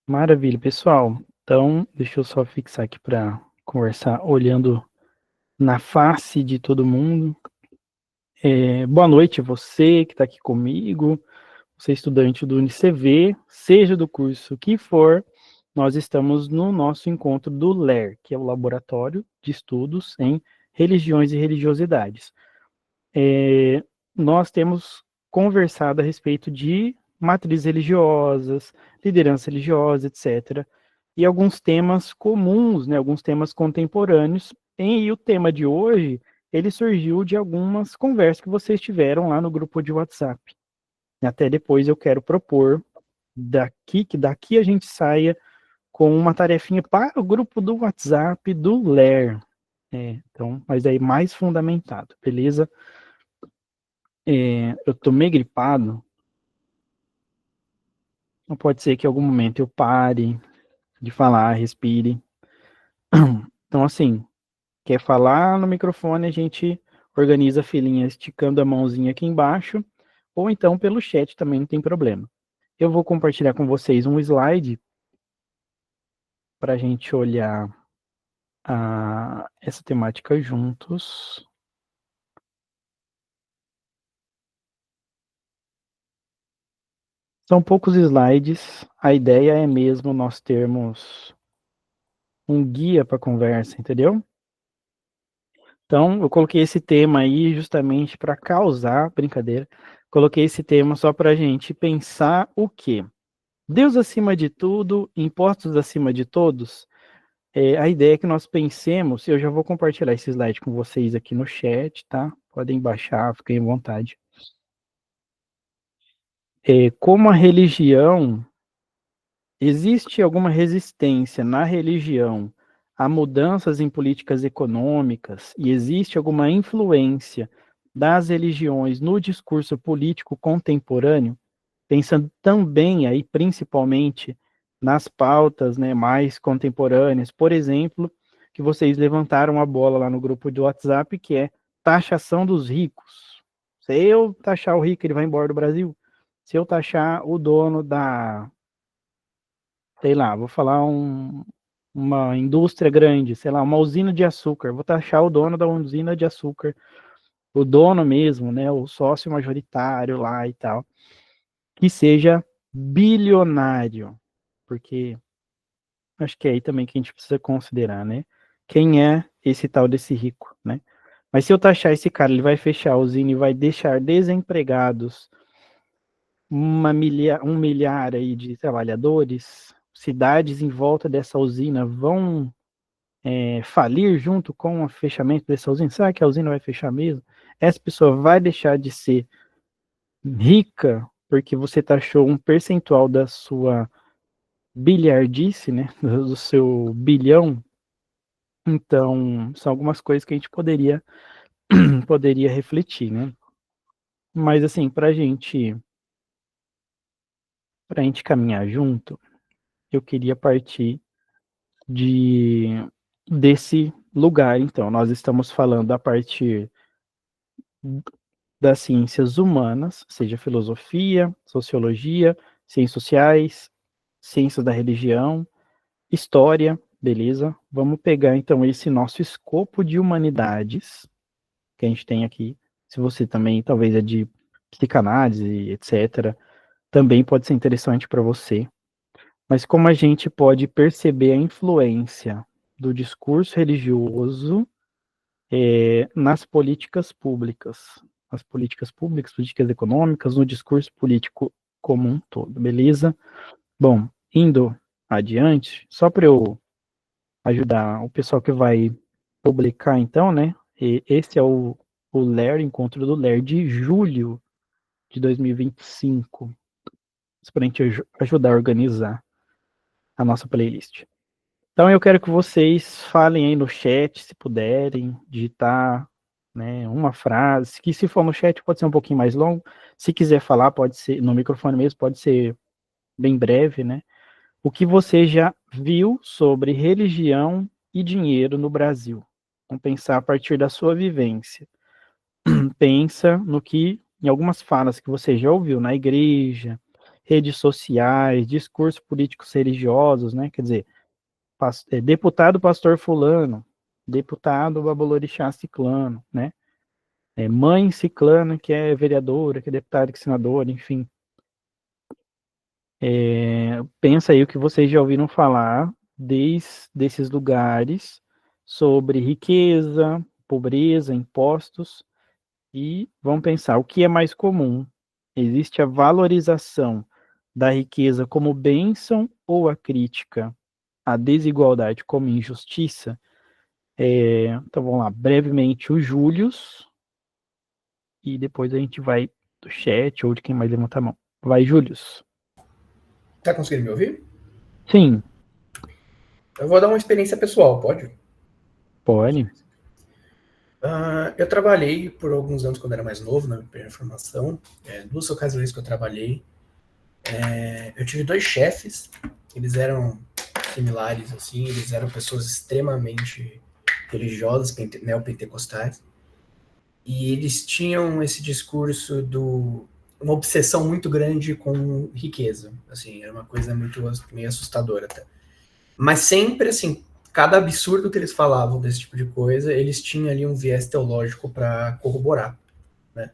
Maravilha, pessoal. Então, deixa eu só fixar aqui para conversar, olhando na face de todo mundo. Boa noite a você que está aqui comigo, você estudante do UniCV, seja do curso que for, nós estamos no nosso encontro do LER, que é o Laboratório de Estudos em Religiões e Religiosidades. Nós temos conversado a respeito de matrizes religiosas, liderança religiosa, etc. E alguns temas comuns, né, alguns temas contemporâneos. E o tema de hoje, ele surgiu de algumas conversas que vocês tiveram lá no grupo de WhatsApp. Até depois eu quero propor que daqui a gente saia com uma tarefinha para o grupo do WhatsApp do LER. Então, mas aí mais fundamentado, beleza? Eu tô meio gripado, não pode ser que em algum momento eu pare de falar, respire. Então, assim, quer falar no microfone, a gente organiza a filinha esticando a mãozinha aqui embaixo, ou então pelo chat também não tem problema. Eu vou compartilhar com vocês um slide para a gente olhar essa temática juntos. São poucos slides, a ideia é mesmo nós termos um guia para a conversa, entendeu? Então, eu coloquei esse tema aí justamente para causar, brincadeira, coloquei esse tema só para a gente pensar o quê? Deus acima de tudo, impostos acima de todos. A ideia é que nós pensemos, eu já vou compartilhar esse slide com vocês aqui no chat, tá? Podem baixar, fiquem à vontade. Como a religião, existe alguma resistência na religião a mudanças em políticas econômicas e existe alguma influência das religiões no discurso político contemporâneo, pensando também aí principalmente nas pautas, né, mais contemporâneas, por exemplo, que vocês levantaram a bola lá no grupo do WhatsApp, que é taxação dos ricos. Se eu taxar o rico, ele vai embora do Brasil. Se eu taxar o dono da, sei lá, vou falar uma indústria grande, sei lá, uma usina de açúcar, vou taxar o dono da usina de açúcar, o dono mesmo, né, o sócio majoritário lá e tal, que seja bilionário, porque acho que é aí também que a gente precisa considerar, né, quem é esse tal desse rico, né? Mas se eu taxar esse cara, ele vai fechar a usina e vai deixar desempregados um milhar aí de trabalhadores, cidades em volta dessa usina vão falir junto com o fechamento dessa usina? Será que a usina vai fechar mesmo? Essa pessoa vai deixar de ser rica porque você taxou um percentual da sua bilhardice, né, do seu bilhão? Então, são algumas coisas que a gente poderia refletir, né? Mas, assim, para gente caminhar junto, eu queria partir de desse lugar. Então, nós estamos falando a partir das ciências humanas, seja filosofia, sociologia, ciências sociais, ciências da religião, história, beleza? Vamos pegar então esse nosso escopo de humanidades que a gente tem aqui. Se você também talvez é de psicanálise, etc., também pode ser interessante para você. Mas como a gente pode perceber a influência do discurso religioso nas políticas públicas, políticas econômicas, no discurso político como um todo, beleza? Bom, indo adiante, só para eu ajudar o pessoal que vai publicar, então, né? Esse é o LER, encontro do LER de julho de 2025, para a gente ajudar a organizar a nossa playlist. Então eu quero que vocês falem aí no chat, se puderem, digitar, né, uma frase, que se for no chat pode ser um pouquinho mais longo, se quiser falar pode ser no microfone mesmo, pode ser bem breve, né? O que você já viu sobre religião e dinheiro no Brasil? Vamos pensar a partir da sua vivência. Pensa no que, em algumas falas que você já ouviu na igreja, redes sociais, discursos políticos religiosos, né? Quer dizer, deputado pastor fulano, deputado babalorixá ciclano, né? Mãe ciclana que é vereadora, que é deputada, que é senadora, enfim. Pensa aí o que vocês já ouviram falar desses lugares sobre riqueza, pobreza, impostos, e vamos pensar, o que é mais comum? Existe a valorização da riqueza como bênção ou a crítica à desigualdade como injustiça? Então vamos lá, brevemente o Július, e depois a gente vai do chat ou de quem mais levanta a mão. Vai, Július. Tá conseguindo me ouvir? Sim. Eu vou dar uma experiência pessoal, pode? Pode. Eu trabalhei por alguns anos quando era mais novo, na minha primeira formação. Duas ocasiões que eu trabalhei. Eu tive 2 chefes, eles eram similares, assim, eles eram pessoas extremamente religiosas, neopentecostais. E eles tinham esse discurso uma obsessão muito grande com riqueza. Assim, era uma coisa meio assustadora até. Mas sempre, assim, cada absurdo que eles falavam desse tipo de coisa, eles tinham ali um viés teológico para corroborar, né?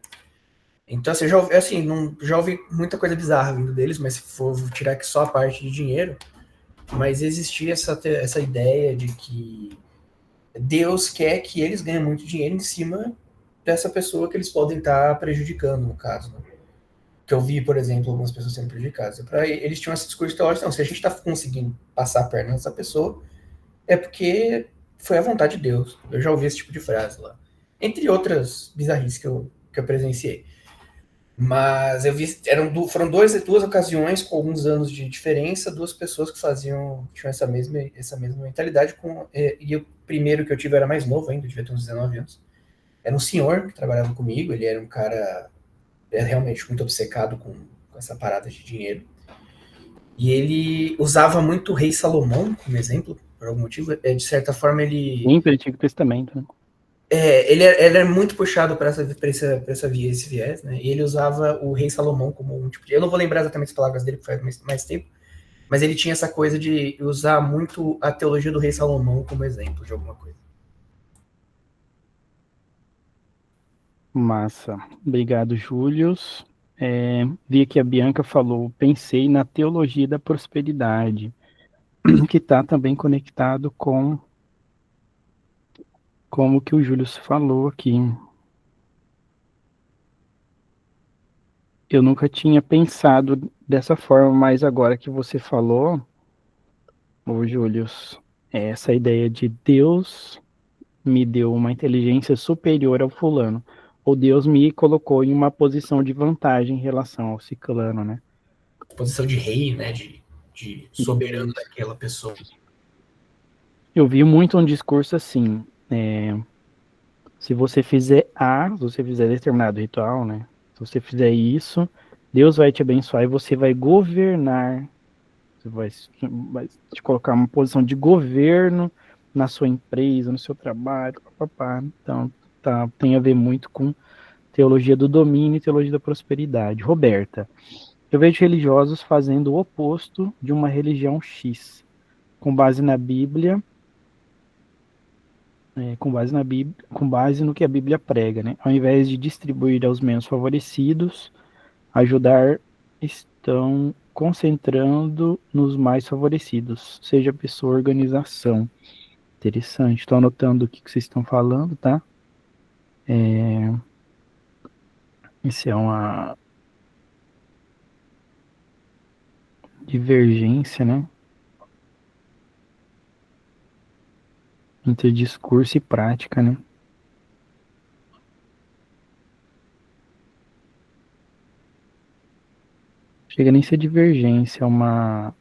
Então, assim, já ouvi muita coisa bizarra vindo deles, mas se for tirar aqui só a parte de dinheiro, mas existia essa ideia de que Deus quer que eles ganhem muito dinheiro em cima dessa pessoa que eles podem estar prejudicando, no caso, né? Que eu vi, por exemplo, algumas pessoas sendo prejudicadas. Eles tinham esse discurso teológico, não, se a gente está conseguindo passar a perna nessa pessoa, é porque foi a vontade de Deus. Eu já ouvi esse tipo de frase lá. Entre outras bizarrices que eu presenciei. Mas eu vi, foram duas ocasiões com alguns anos de diferença, duas pessoas que tinham essa mesma mentalidade. E o primeiro que eu tive era mais novo ainda, eu devia ter uns 19 anos. Era um senhor que trabalhava comigo, ele era um cara realmente muito obcecado com essa parada de dinheiro. E ele usava muito o rei Salomão como exemplo, por algum motivo. De certa forma, ele. Sim, pelo Antigo Testamento, né? Ele era muito puxado para esse viés, né? E ele usava o rei Salomão como um tipo de. Eu não vou lembrar exatamente as palavras dele, porque faz mais tempo, mas ele tinha essa coisa de usar muito a teologia do rei Salomão como exemplo de alguma coisa. Massa. Obrigado, Július. Vi que a Bianca falou, pensei na teologia da prosperidade, que está também conectado com como que o Július falou aqui. Eu nunca tinha pensado dessa forma, mas agora que você falou, ô Július, essa ideia de Deus me deu uma inteligência superior ao fulano, ou Deus me colocou em uma posição de vantagem em relação ao ciclano, né? Posição de rei, né? De soberano Isso. daquela pessoa. Eu vi muito um discurso assim, se você fizer se você fizer determinado ritual, né? Se você fizer isso, Deus vai te abençoar e você vai governar. Você vai te colocar uma posição de governo na sua empresa, no seu trabalho, papapá. Então, tem a ver muito com teologia do domínio e teologia da prosperidade. Roberta, eu vejo religiosos fazendo o oposto de uma religião X, com base na Bíblia, com base no que a Bíblia prega, né? Ao invés de distribuir aos menos favorecidos, ajudar, estão concentrando nos mais favorecidos, seja pessoa ou organização. Interessante. Estou anotando o que vocês estão falando, tá? Isso é uma divergência, né? Entre discurso e prática, né? Chega nem a ser divergência, é uma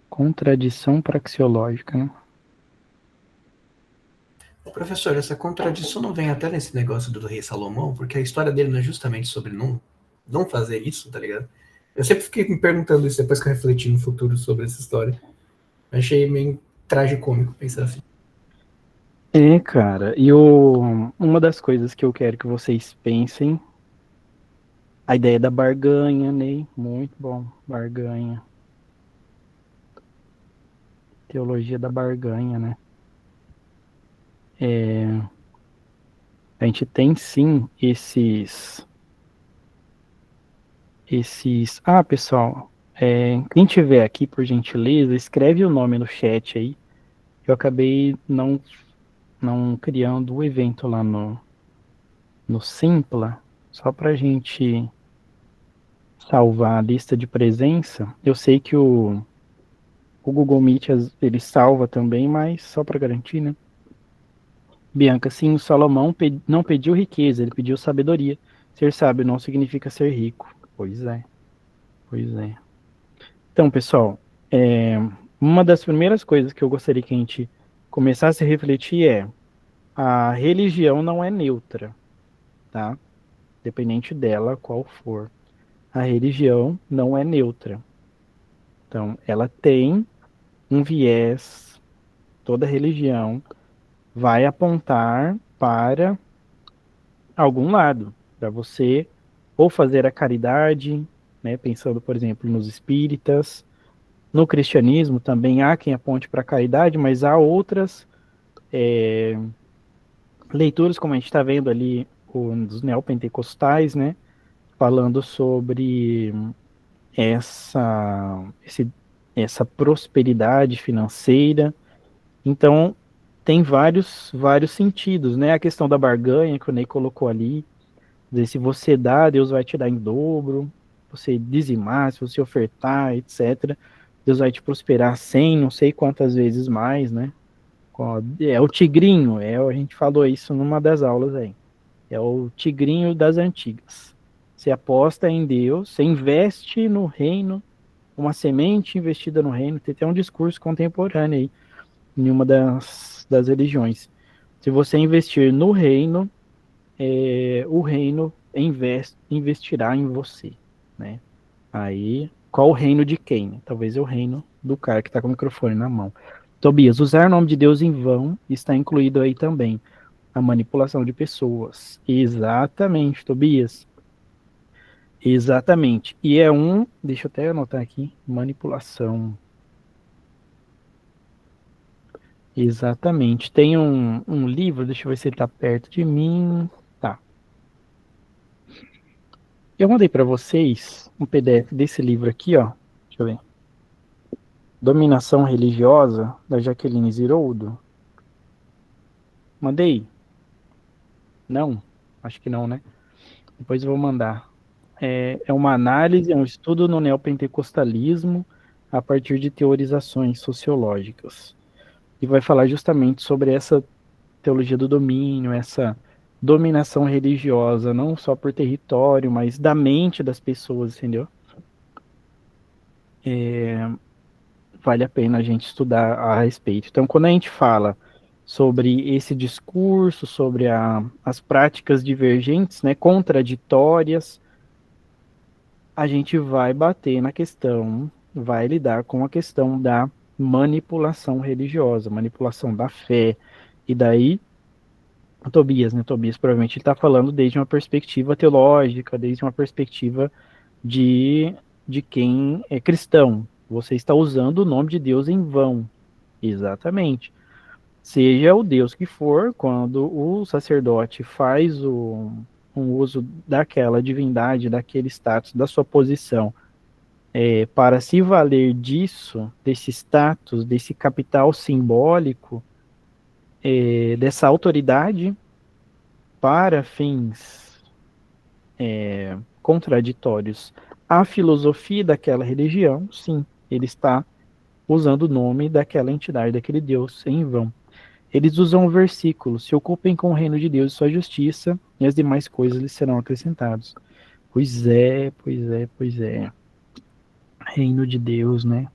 contradição praxeológica, né? Professor, essa contradição não vem até nesse negócio do rei Salomão, porque a história dele não é justamente sobre não fazer isso, tá ligado? Eu sempre fiquei me perguntando isso depois que eu refleti no futuro sobre essa história. Achei meio tragicômico pensar assim. Cara, uma das coisas que eu quero que vocês pensem A ideia da barganha, Ney, muito bom, barganha. Teologia da barganha, né? A gente tem sim esses. Ah, pessoal, quem tiver aqui, por gentileza, escreve o nome no chat aí. Eu acabei não criando o evento lá no Simpla, só para gente salvar a lista de presença. Eu sei que o Google Meet ele salva também, mas só para garantir, né? Bianca, sim, o Salomão não pediu riqueza, ele pediu sabedoria. Ser sábio não significa ser rico. Pois é, pois é. Então, pessoal, uma das primeiras coisas que eu gostaria que a gente começasse a refletir a religião não é neutra, tá? Dependente dela, qual for. A religião não é neutra. Então, ela tem um viés, toda religião vai apontar para algum lado, para você ou fazer a caridade, né, pensando, por exemplo, nos espíritas. No cristianismo também há quem aponte para a caridade, mas há outras leituras, como a gente está vendo ali, dos neopentecostais, né, falando sobre essa, esse, essa prosperidade financeira. Então, tem vários sentidos, né? A questão da barganha que o Ney colocou ali, dizer, se você dá, Deus vai te dar em dobro, você dizimar, se você ofertar, etc., Deus vai te prosperar 100, não sei quantas vezes mais, né? É o tigrinho, a gente falou isso numa das aulas aí. É o tigrinho das antigas. Você aposta em Deus, você investe no reino, uma semente investida no reino, tem até um discurso contemporâneo aí, em uma das religiões. Se você investir no reino, o reino investirá em você, né? Aí, qual o reino de quem? Talvez é o reino do cara que está com o microfone na mão. Tobias, usar o nome de Deus em vão está incluído aí também a manipulação de pessoas. Exatamente, Tobias. Exatamente. E deixa eu até anotar aqui, manipulação. Exatamente. Tem um livro, deixa eu ver se ele está perto de mim. Tá. Eu mandei para vocês um PDF desse livro aqui, ó. Deixa eu ver. Dominação Religiosa, da Jaqueline Ziroldo. Mandei? Não? Acho que não, né? Depois eu vou mandar. É uma análise, é um estudo no neopentecostalismo a partir de teorizações sociológicas. E vai falar justamente sobre essa teologia do domínio, essa dominação religiosa, não só por território, mas da mente das pessoas, entendeu? Vale a pena a gente estudar a respeito. Então, quando a gente fala sobre esse discurso, sobre as práticas divergentes, né, contraditórias, a gente vai bater na questão, vai lidar com a questão da manipulação religiosa, manipulação da fé. E daí, o Tobias, né? Tobias provavelmente está falando desde uma perspectiva teológica, desde uma perspectiva de, de quem é cristão. Você está usando o nome de Deus em vão. Exatamente. Seja o Deus que for, quando o sacerdote faz um uso daquela divindade, daquele status, da sua posição, para se valer disso, desse status, desse capital simbólico, dessa autoridade, para fins contraditórios à filosofia daquela religião, sim, ele está usando o nome daquela entidade, daquele Deus em vão. Eles usam o versículo: se ocupem com o reino de Deus e sua justiça, e as demais coisas lhes serão acrescentadas. Pois é, pois é, pois é. Reino de Deus, né?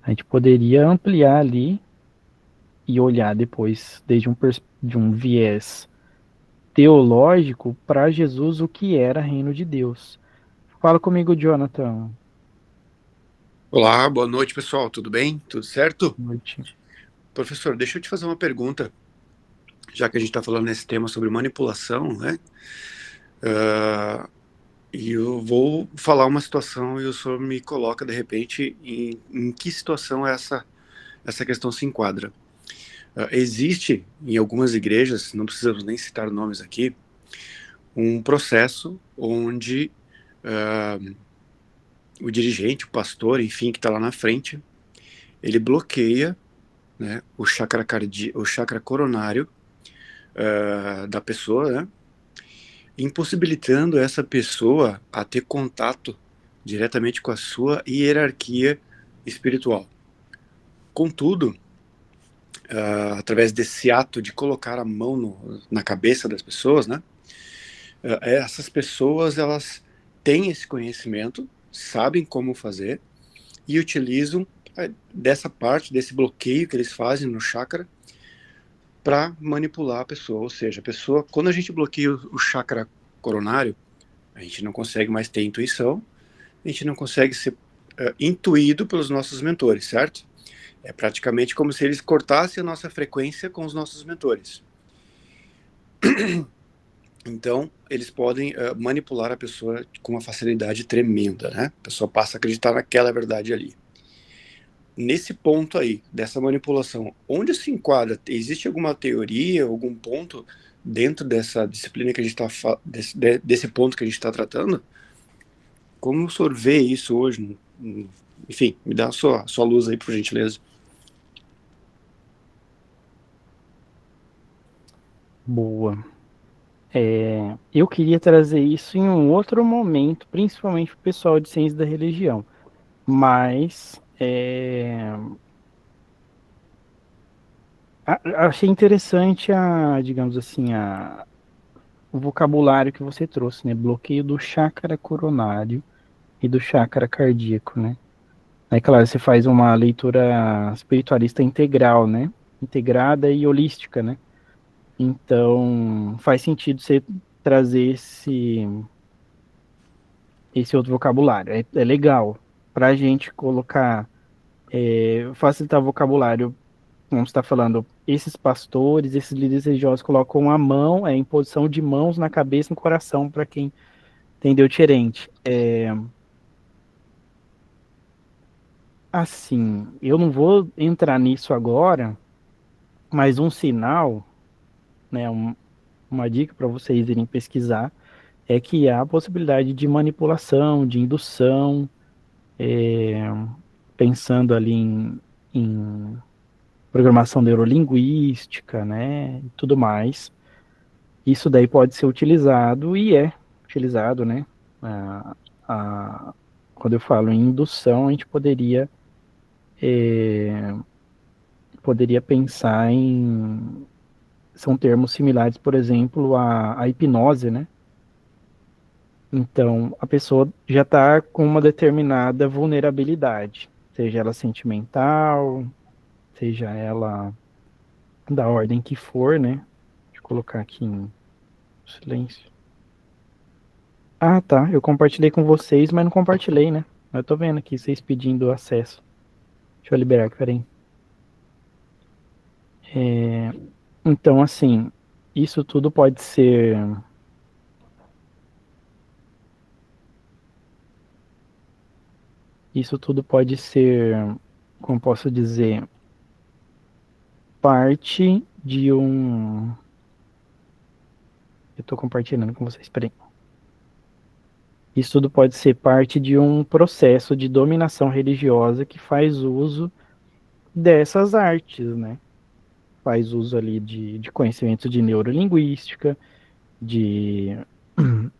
A gente poderia ampliar ali e olhar depois, desde de um viés teológico, para Jesus o que era reino de Deus. Fala comigo, Jonathan. Olá, boa noite, pessoal. Tudo bem? Tudo certo? Boa noite. Professor, deixa eu te fazer uma pergunta. já que a gente está falando nesse tema sobre manipulação, né? E eu vou falar uma situação e o senhor me coloca, de repente, em que situação essa questão se enquadra. Existe, em algumas igrejas, não precisamos nem citar nomes aqui, um processo onde o dirigente, o pastor, enfim, que está lá na frente, ele bloqueia, né, o chakra coronário da pessoa, né, impossibilitando essa pessoa a ter contato diretamente com a sua hierarquia espiritual. Contudo, através desse ato de colocar a mão na cabeça das pessoas, né, essas pessoas, elas têm esse conhecimento, sabem como fazer e utilizam dessa parte, desse bloqueio que eles fazem no chakra para manipular a pessoa. Ou seja, a pessoa, quando a gente bloqueia o chakra coronário, a gente não consegue mais ter intuição, a gente não consegue ser intuído pelos nossos mentores, certo? É praticamente como se eles cortassem a nossa frequência com os nossos mentores. Então, eles podem manipular a pessoa com uma facilidade tremenda, né? A pessoa passa a acreditar naquela verdade ali. Nesse ponto aí, dessa manipulação, onde se enquadra? Existe alguma teoria, algum ponto dentro dessa disciplina que a gente está desse ponto que a gente está tratando? Como o senhor vê isso hoje? Enfim, me dá a sua luz aí, por gentileza. Boa. Eu queria trazer isso em um outro momento, principalmente para o pessoal de ciência da religião. Mas achei interessante digamos assim, o vocabulário que você trouxe, né? Bloqueio do chakra coronário e do chakra cardíaco, né? Aí, claro, você faz uma leitura espiritualista integral, né? Integrada e holística, né? Então, faz sentido você trazer esse outro vocabulário. É legal para a gente colocar, facilitar o vocabulário, como você está falando, esses pastores, esses líderes religiosos colocam a mão, em posição de mãos na cabeça e no coração, para quem entendeu diferente. Assim, eu não vou entrar nisso agora, mas um sinal, né, uma dica para vocês irem pesquisar, é que há a possibilidade de manipulação, de indução, pensando ali em programação neurolinguística, né, e tudo mais. Isso daí pode ser utilizado e é utilizado, né? A, quando eu falo em indução, a gente poderia pensar em são termos similares, por exemplo, à hipnose, né? Então, a pessoa já está com uma determinada vulnerabilidade, seja ela sentimental, seja ela da ordem que for, né? Deixa eu colocar aqui em silêncio. Ah, tá. Eu compartilhei com vocês, mas não compartilhei, né? Eu tô vendo aqui vocês pedindo acesso. Deixa eu liberar aqui, peraí. Então, assim, isso tudo pode ser. Isso tudo pode ser, como posso dizer, parte de um. Eu tô compartilhando com vocês, peraí. Isso tudo pode ser parte de um processo de dominação religiosa que faz uso dessas artes, né? Faz uso ali de conhecimento de neurolinguística, de,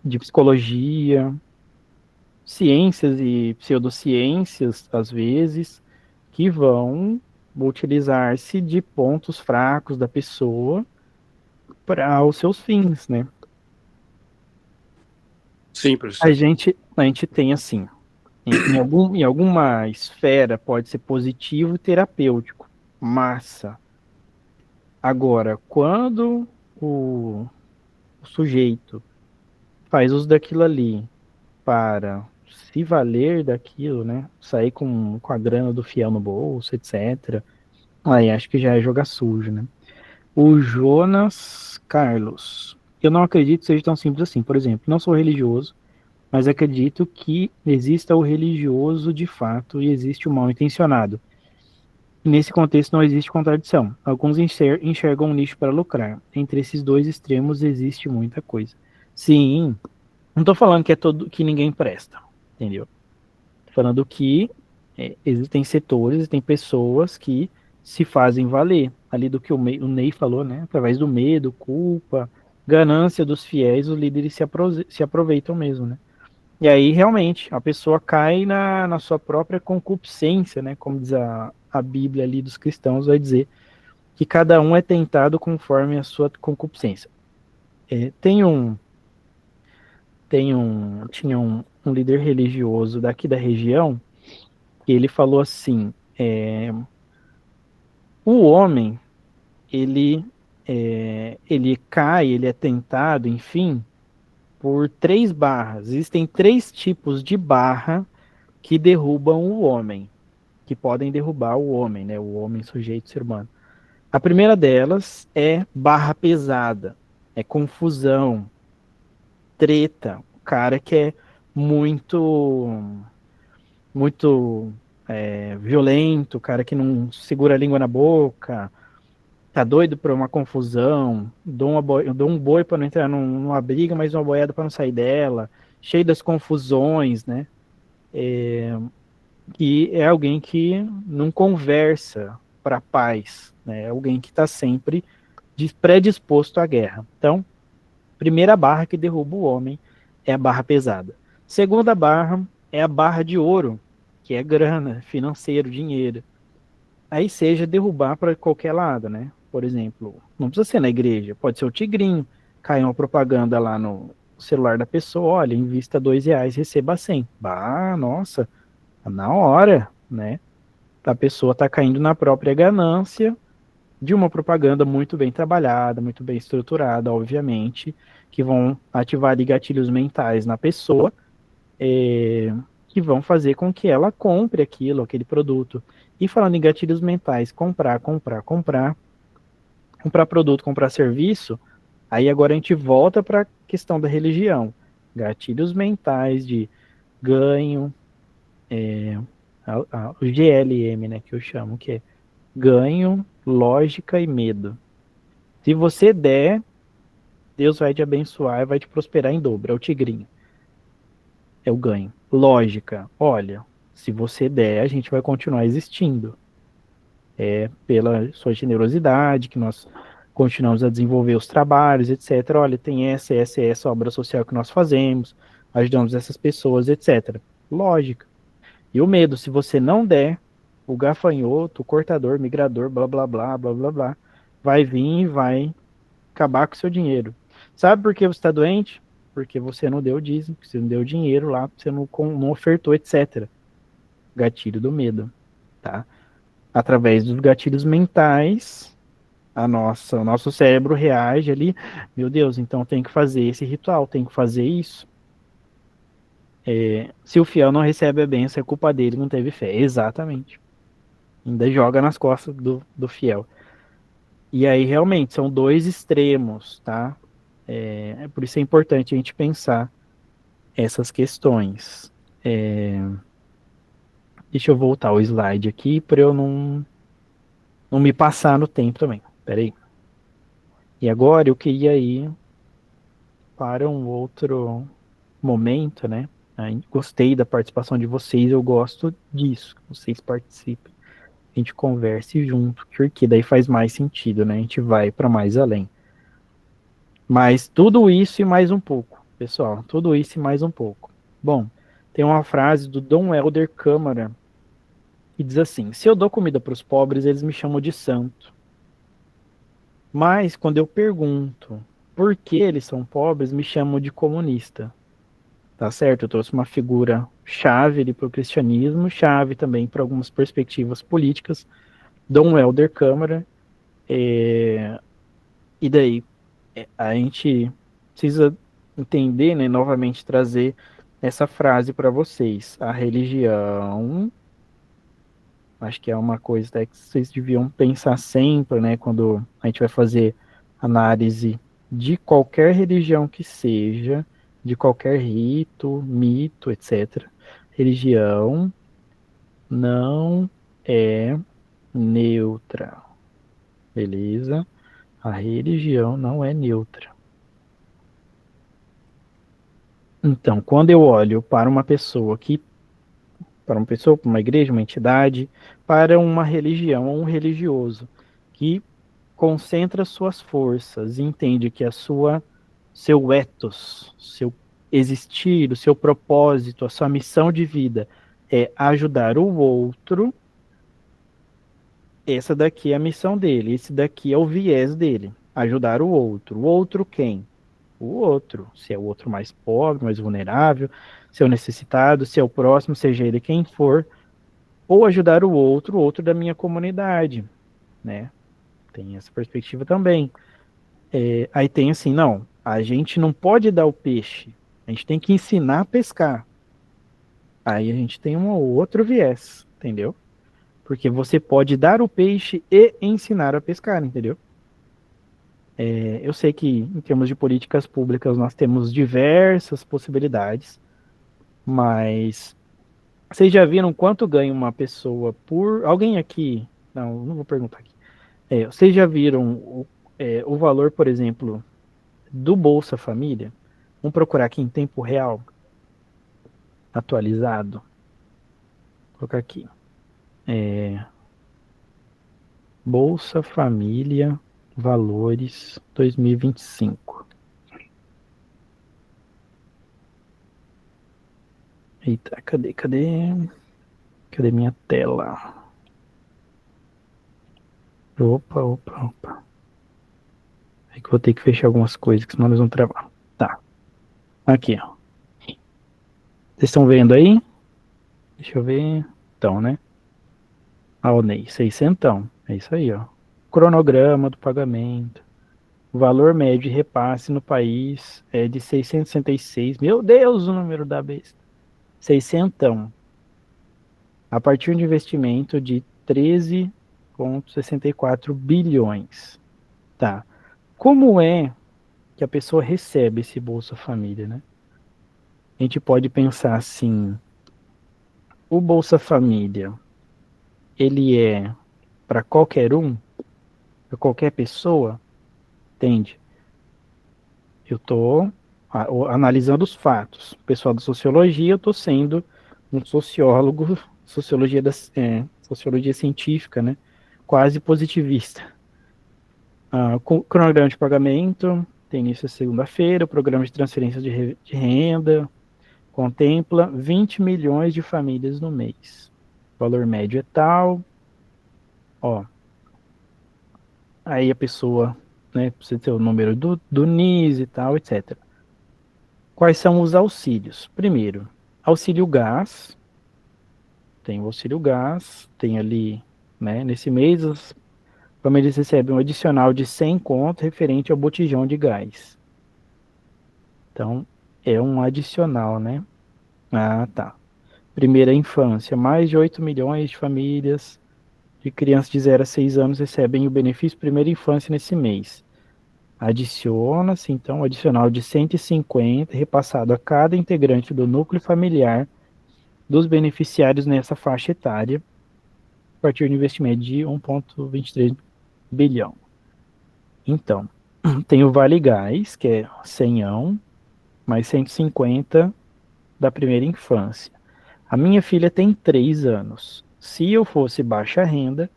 de psicologia, ciências e pseudociências, às vezes, que vão utilizar-se de pontos fracos da pessoa para os seus fins, né? Sim, A professor. gente tem assim, em alguma esfera pode ser positivo e terapêutico, massa. Agora, quando o sujeito faz uso daquilo ali para se valer daquilo, né? Sair com a grana do fiel no bolso, etc. Aí acho que já é jogar sujo, né? O Jonas Carlos. Eu não acredito que seja tão simples assim. Por exemplo, não sou religioso, mas acredito que exista o religioso de fato e existe o mal intencionado. Nesse contexto não existe contradição. Alguns enxergam um nicho para lucrar. Entre esses dois extremos existe muita coisa. Sim, não estou falando que é todo que ninguém presta, entendeu? Tô falando que existem setores, tem pessoas que se fazem valer ali do que o Ney falou, né? Através do medo, culpa, ganância dos fiéis, os líderes se aproveitam mesmo, né? E aí, realmente, a pessoa cai na sua própria concupiscência, né? Como diz a Bíblia ali dos cristãos, vai dizer que cada um é tentado conforme a sua concupiscência. É, tinha um líder religioso daqui da região, e ele falou assim, o homem, ele, ele cai, ele é tentado, enfim, por 3 barras. Existem 3 tipos de barra que derrubam o homem, que podem derrubar o homem, né? O homem sujeito ser humano. A primeira delas é barra pesada, é confusão, treta, o cara que é muito, muito violento, o cara que não segura a língua na boca, tá doido por uma confusão, dou um boi para não entrar numa briga, mas uma boiada para não sair dela, cheio das confusões, né? E é alguém que não conversa para paz, né? É alguém que está sempre predisposto à guerra. Então, primeira barra que derruba o homem é a barra pesada. Segunda barra é a barra de ouro, que é grana, financeiro, dinheiro. Aí seja derrubar para qualquer lado, né? Por exemplo, não precisa ser na igreja, pode ser o tigrinho, cai uma propaganda lá no celular da pessoa, olha, invista R$ 2, receba 100. Bah, nossa, na hora, né? A pessoa está caindo na própria ganância de uma propaganda muito bem trabalhada, muito bem estruturada, obviamente, que vão ativar ali gatilhos mentais na pessoa, que vão fazer com que ela compre aquilo, aquele produto. E falando em gatilhos mentais, comprar produto, comprar serviço, aí agora a gente volta para a questão da religião. Gatilhos mentais de ganho, o GLM, né, que eu chamo, que é ganho, lógica e medo. Se você der, Deus vai te abençoar e vai te prosperar em dobro. É o tigrinho. É o ganho. Lógica. Olha, se você der, a gente vai continuar existindo. É pela sua generosidade que nós continuamos a desenvolver os trabalhos, etc. Olha, tem essa obra social que nós fazemos, ajudamos essas pessoas, etc. Lógica. E o medo, se você não der, o gafanhoto, o cortador, migrador, blá, blá, blá, blá, blá, blá, vai vir e vai acabar com o seu dinheiro. Sabe por que você está doente? Porque você não deu dízimo, você não deu dinheiro lá, você não ofertou, etc. Gatilho do medo, tá? Através dos gatilhos mentais, o nosso cérebro reage ali, meu Deus, então tem que fazer esse ritual, tem que fazer isso. Se o fiel não recebe a bênção, é culpa dele, não teve fé. Exatamente. Ainda joga nas costas do fiel. E aí, realmente, são 2 extremos, tá? Por isso é importante a gente pensar essas questões. Deixa eu voltar o slide aqui para eu não me passar no tempo também. Espera aí. E agora eu queria ir para um outro momento, né? Gostei da participação de vocês, eu gosto disso, que vocês participem, a gente converse junto, porque daí faz mais sentido, né? A gente vai para mais além. Mas tudo isso e mais um pouco, pessoal, tudo isso e mais um pouco. Bom, tem uma frase do Dom Helder Câmara que diz assim: se eu dou comida para os pobres, eles me chamam de santo. Mas quando eu pergunto por que eles são pobres, me chamam de comunista. Tá certo? Eu trouxe uma figura chave para o cristianismo, chave também para algumas perspectivas políticas. Dom Helder Câmara. E daí, a gente precisa entender, né, novamente trazer essa frase para vocês. Acho que é uma coisa até que vocês deviam pensar sempre, né, quando a gente vai fazer análise de qualquer religião que seja, de qualquer rito, mito, etc. Religião não é neutra, beleza? A religião não é neutra. Então, quando eu olho para uma pessoa para uma igreja, uma entidade, para uma religião ou um religioso que concentra suas forças e entende que seu ethos, seu existir, o seu propósito, a sua missão de vida é ajudar o outro, essa daqui é a missão dele, esse daqui é o viés dele, ajudar o outro. O outro quem? O outro, se é o outro mais pobre, mais vulnerável, se é o necessitado, se é o próximo, seja ele quem for, ou ajudar o outro da minha comunidade, né? Tem essa perspectiva também. Aí tem assim, não, a gente não pode dar o peixe, a gente tem que ensinar a pescar. Aí a gente tem um outro viés, entendeu? Porque você pode dar o peixe e ensinar a pescar, entendeu? Eu sei que em termos de políticas públicas nós temos diversas possibilidades, mas vocês já viram quanto ganha uma pessoa por... Alguém aqui... Não vou perguntar aqui. Vocês já viram o valor, por exemplo, do Bolsa Família? Vamos procurar aqui em tempo real, atualizado. Vou colocar aqui. Bolsa Família, valores 2025. Eita, Cadê minha tela? Opa. É que eu vou ter que fechar algumas coisas, que senão nós vamos travar. Tá. Aqui, ó. Vocês estão vendo aí? Deixa eu ver. Então, né? O Ney, 600. É isso aí, ó. Cronograma do pagamento. O valor médio de repasse no país é de 666. Meu Deus, o número da besta. 600. A partir de investimento de 13,64 bilhões. Tá. Como é que a pessoa recebe esse Bolsa Família, né? A gente pode pensar assim, o Bolsa Família, ele é para qualquer um, para qualquer pessoa, entende? Eu estou analisando os fatos. O pessoal da sociologia, eu estou sendo um sociólogo, sociologia científica, né? Quase positivista. Cronograma de pagamento, tem início segunda-feira, o programa de transferência de renda, contempla 20 milhões de famílias no mês. O valor médio é tal. Ó, aí a pessoa, né, precisa ter o número do NIS e tal, etc. Quais são os auxílios? Primeiro, auxílio gás. Tem o auxílio gás, tem ali, né, nesse mês as famílias recebem um adicional de 100 conto referente ao botijão de gás. Então, é um adicional, né? Ah, tá. Primeira infância, mais de 8 milhões de famílias de crianças de 0 a 6 anos recebem o benefício primeira infância nesse mês. Adiciona-se, então, um adicional de 150 repassado a cada integrante do núcleo familiar dos beneficiários nessa faixa etária, a partir do investimento de 1,23 bilhão. Então, tem o Vale Gás, que é 100, mais 150 da primeira infância. A minha filha tem 3 anos. Se eu fosse baixa renda,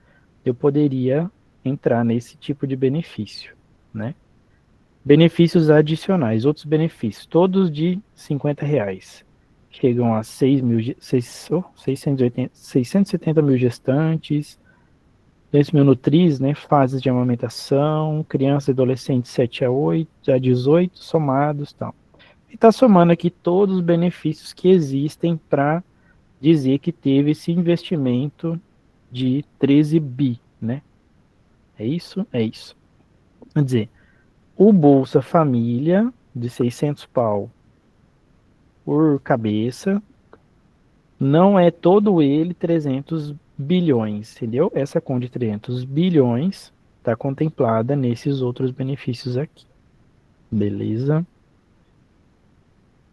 eu poderia entrar nesse tipo de benefício, né? Benefícios adicionais, outros benefícios, todos de R$ 50. Chegam a 670 mil gestantes, 200 mil nutris, né? Fases de amamentação, crianças e adolescentes 7 a 18, somados e tal. E está somando aqui todos os benefícios que existem para dizer que teve esse investimento de 13 bi, né? É isso? É isso. Quer dizer, o Bolsa Família, de 600 pau por cabeça, não é todo ele 300 bilhões, entendeu? Essa conta de 300 bilhões está contemplada nesses outros benefícios aqui. Beleza?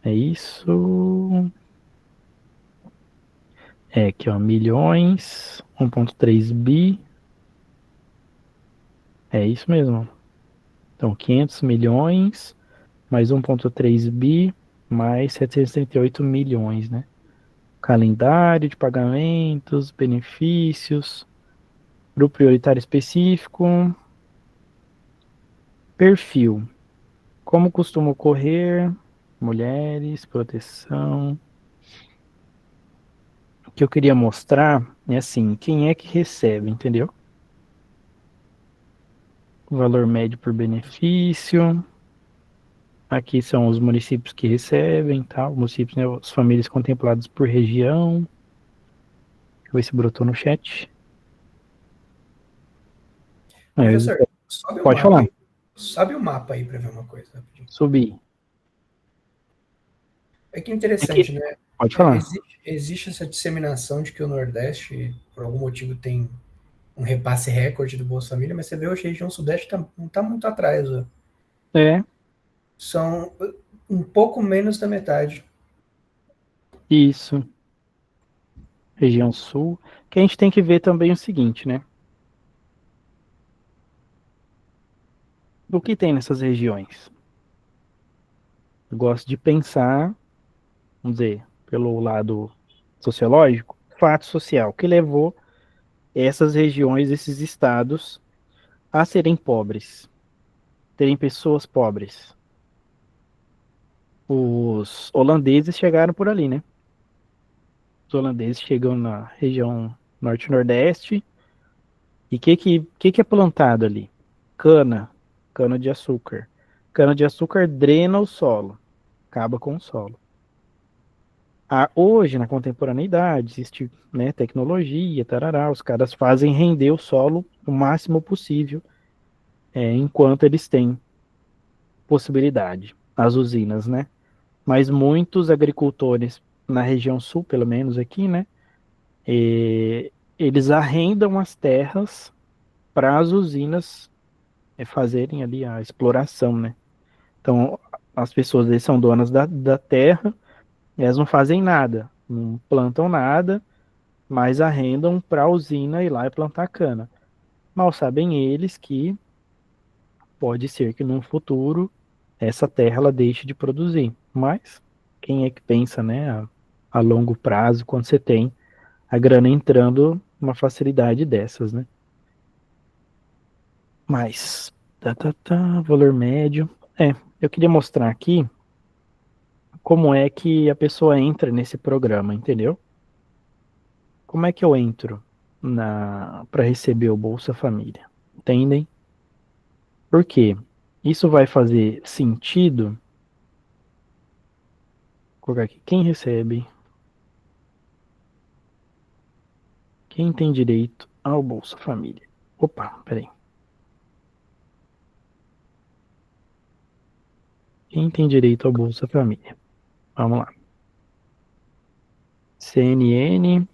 É isso. É aqui, ó, milhões, 1,3 bi. É isso mesmo. Então, 500 milhões, mais 1,3 bi, mais 738 milhões, né? Calendário de pagamentos, benefícios, grupo prioritário específico, perfil. Como costuma ocorrer, mulheres, proteção. O que eu queria mostrar é assim, quem é que recebe, entendeu? O valor médio por benefício. Aqui são os municípios que recebem, tá? Os municípios, né, as famílias contempladas por região. Deixa eu ver se brotou no chat. Professor, sobe o Pode mapa falar. aí. Sobe o mapa aí para ver uma coisa rapidinho. Subir. É que interessante, Aqui. né? Pode falar. Existe essa disseminação de que o Nordeste, por algum motivo, tem um repasse recorde do Bolsa Família, mas você vê hoje a região Sudeste não está muito atrás. Ó. É, São um pouco menos da metade. isso. Região Sul. Que a gente tem que ver também o seguinte, né? O que tem nessas regiões? Eu gosto de pensar, vamos dizer, pelo lado sociológico, fato social, que levou essas regiões, esses estados, a serem pobres, terem pessoas pobres. Os holandeses chegaram por ali, né? Os holandeses chegam na região norte-nordeste. E o que é plantado ali? Cana, cana de açúcar. Cana de açúcar drena o solo, acaba com o solo. Hoje, na contemporaneidade, existe, né, tecnologia, tarará, os caras fazem render o solo o máximo possível, enquanto eles têm possibilidade, as usinas, né? Mas muitos agricultores, na região sul, pelo menos aqui, né, eles arrendam as terras para as usinas fazerem ali a exploração, né? Então, as pessoas eles são donas da terra, elas não fazem nada, não plantam nada, mas arrendam para a usina ir lá e plantar cana. Mal sabem eles que pode ser que no futuro essa terra ela deixe de produzir. Mas quem é que pensa, né, a longo prazo, quando você tem a grana entrando, uma facilidade dessas, né? Mas, valor médio. Eu queria mostrar aqui como é que a pessoa entra nesse programa, entendeu? Como é que eu entro para receber o Bolsa Família? Entendem? Por quê? Isso vai fazer sentido. Vou colocar aqui. Quem recebe? Quem tem direito ao Bolsa Família? Opa, peraí. Quem tem direito ao Bolsa Família? Vamos lá. CNN.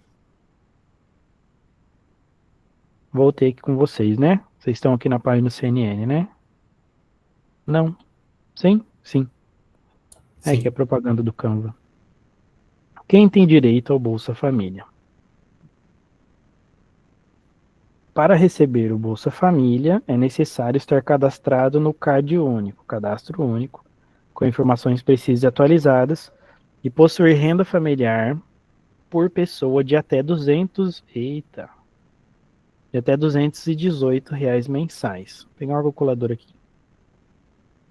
Voltei aqui com vocês, né? Vocês estão aqui na página do CNN, né? Não? Sim? Sim. É que é Sim. propaganda do Canva. Quem tem direito ao Bolsa Família? Para receber o Bolsa Família, é necessário estar cadastrado no CAD único, cadastro único, com informações precisas e atualizadas, e possuir renda familiar por pessoa de até 200, de até R$ 218 mensais. Vou pegar uma calculadora aqui.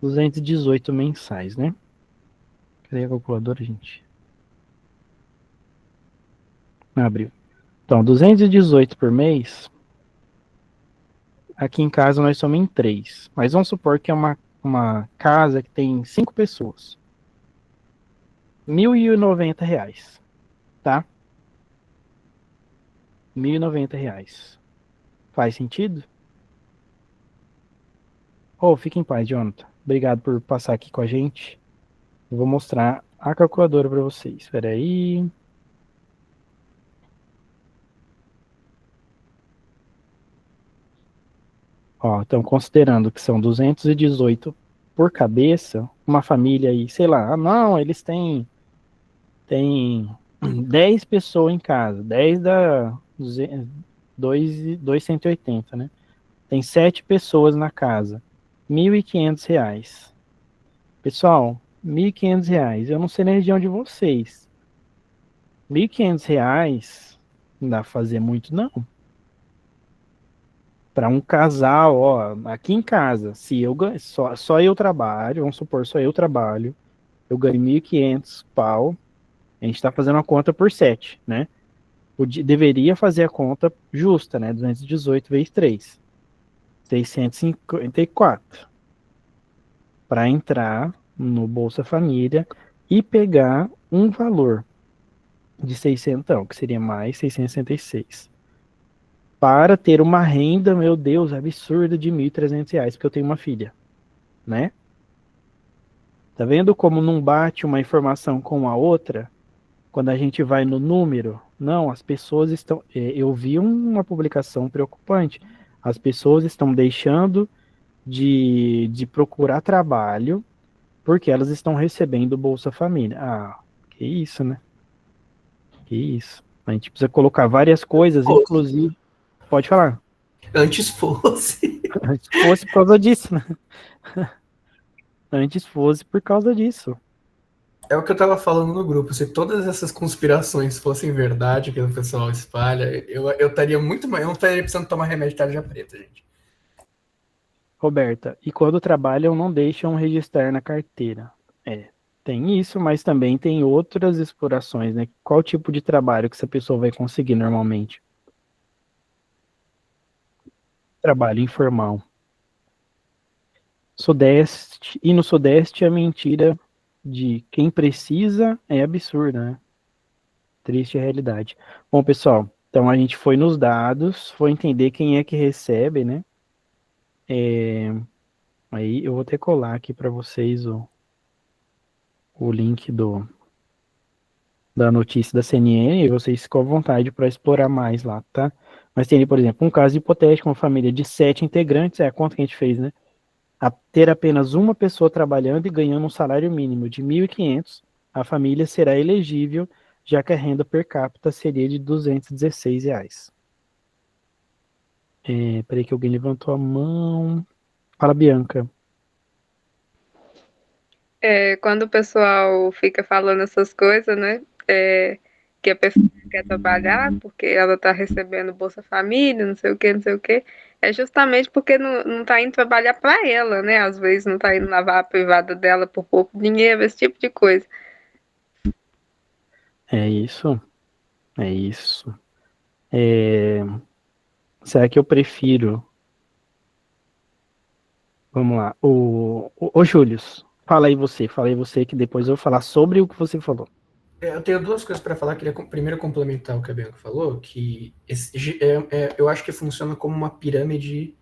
218 mensais, né? Cadê a calculadora, gente? Abriu. Então, 218 por mês. Aqui em casa nós somos em 3. Mas vamos supor que é uma casa que tem 5 pessoas. R$ 1.090, tá? R$ 1.090. Faz sentido? Fique em paz, Jonathan. Obrigado por passar aqui com a gente. Eu vou mostrar a calculadora para vocês. Espera aí. Ó, então, considerando que são 218 por cabeça, uma família aí, sei lá, não, eles têm 10 pessoas em casa, 10 dá 280, né? Tem 7 pessoas na casa, R$ 1.500. Pessoal, R$ 1.500, eu não sei na região de vocês, R$ 1.500 não dá pra fazer muito, não. Para um casal, ó, aqui em casa, se eu ganho, só eu trabalho, vamos supor, só eu trabalho, eu ganho 1.500 pau, a gente está fazendo a conta por 7, né? Deveria fazer a conta justa, né? 218 vezes 3, 654, para entrar no Bolsa Família e pegar um valor de 600, que seria mais 666. Para ter uma renda, meu Deus, absurda de R$ 1.300, porque eu tenho uma filha, né? Tá vendo como não bate uma informação com a outra? Quando a gente vai no número, não, as pessoas estão. Eu vi uma publicação preocupante. As pessoas estão deixando de procurar trabalho porque elas estão recebendo Bolsa Família. Ah, que isso, né? Que isso. A gente precisa colocar várias coisas, inclusive. Pode falar. Antes fosse. Antes fosse por causa disso, né? Antes fosse por causa disso. É o que eu tava falando no grupo. Se todas essas conspirações fossem verdade, que o pessoal espalha, eu estaria muito mais. Eu não estaria precisando tomar remédio de tarja preta, gente. Roberta, e quando trabalham não deixam registrar na carteira. Tem isso, mas também tem outras explorações, né? Qual tipo de trabalho que essa pessoa vai conseguir normalmente? Trabalho informal. Sudeste, e no Sudeste a mentira de quem precisa é absurda, né? Triste realidade. Bom, pessoal, então a gente foi nos dados, foi entender quem é que recebe, né? Aí eu vou até colar aqui para vocês o link da notícia da CNN e vocês ficam à vontade para explorar mais lá, tá? Mas tem ali, por exemplo, um caso hipotético, uma família de 7 integrantes, é a conta que a gente fez, né? A ter apenas uma pessoa trabalhando e ganhando um salário mínimo de 1.500, a família será elegível, já que a renda per capita seria de R$ 216. Peraí que alguém levantou a mão. Fala, Bianca. Quando o pessoal fica falando essas coisas, né? Que a pessoa quer trabalhar porque ela está recebendo Bolsa Família, não sei o que, não sei o que. É justamente porque não tá indo trabalhar para ela, né? Às vezes não tá indo lavar a privada dela por pouco dinheiro, esse tipo de coisa. É isso. É isso. Será que eu prefiro? Vamos lá. Ô, Július, fala aí você, que depois eu vou falar sobre o que você falou. Eu tenho duas coisas para falar. Queria primeiro complementar o que a Bianca falou, que eu acho que funciona como uma pirâmide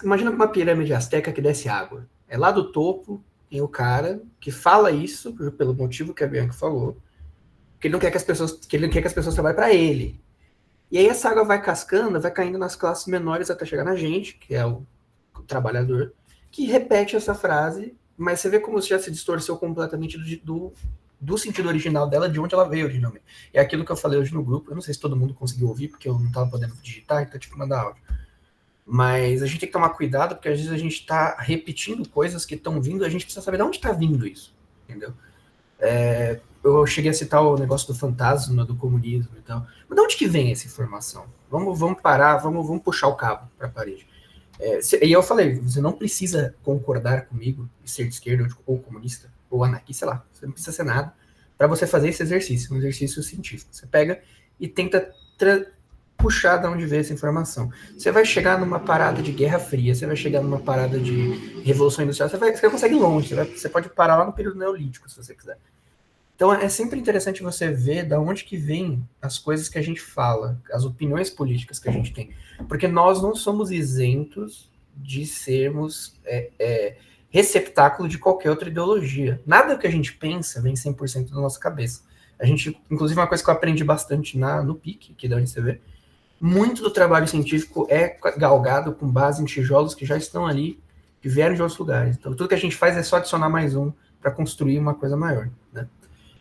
imagina uma pirâmide asteca que desce água. É lá do topo, tem o cara que fala isso, pelo motivo que a Bianca falou, que ele não quer que as pessoas trabalhem para ele. E aí essa água vai cascando, vai caindo nas classes menores até chegar na gente, que é o trabalhador, que repete essa frase, mas você vê como já se distorceu completamente do sentido original dela, de onde ela veio originalmente. É aquilo que eu falei hoje no grupo, eu não sei se todo mundo conseguiu ouvir, porque eu não estava podendo digitar, então tive que mandar áudio. Mas a gente tem que tomar cuidado, porque às vezes a gente está repetindo coisas que estão vindo, a gente precisa saber de onde está vindo isso, entendeu? Eu cheguei a citar o negócio do fantasma, do comunismo e tal. Mas de onde que vem essa informação? Vamos parar, vamos puxar o cabo para a parede. E eu falei, você não precisa concordar comigo e ser de esquerda ou comunista ou anarquista, sei lá. Você não precisa ser nada para você fazer esse exercício, um exercício científico. Você pega e tenta puxar de onde veio essa informação. Você vai chegar numa parada de Guerra Fria, você vai chegar numa parada de Revolução Industrial, você consegue ir longe, você pode parar lá no período neolítico, se você quiser. Então é sempre interessante você ver de onde que vem as coisas que a gente fala, as opiniões políticas que a gente tem. Porque nós não somos isentos de sermos receptáculo de qualquer outra ideologia. Nada que a gente pensa vem 100% na nossa cabeça. A gente, inclusive, uma coisa que eu aprendi bastante no PIC, aqui da UNCV, muito do trabalho científico é galgado com base em tijolos que já estão ali, que vieram de outros lugares. Então, tudo que a gente faz é só adicionar mais um para construir uma coisa maior, né?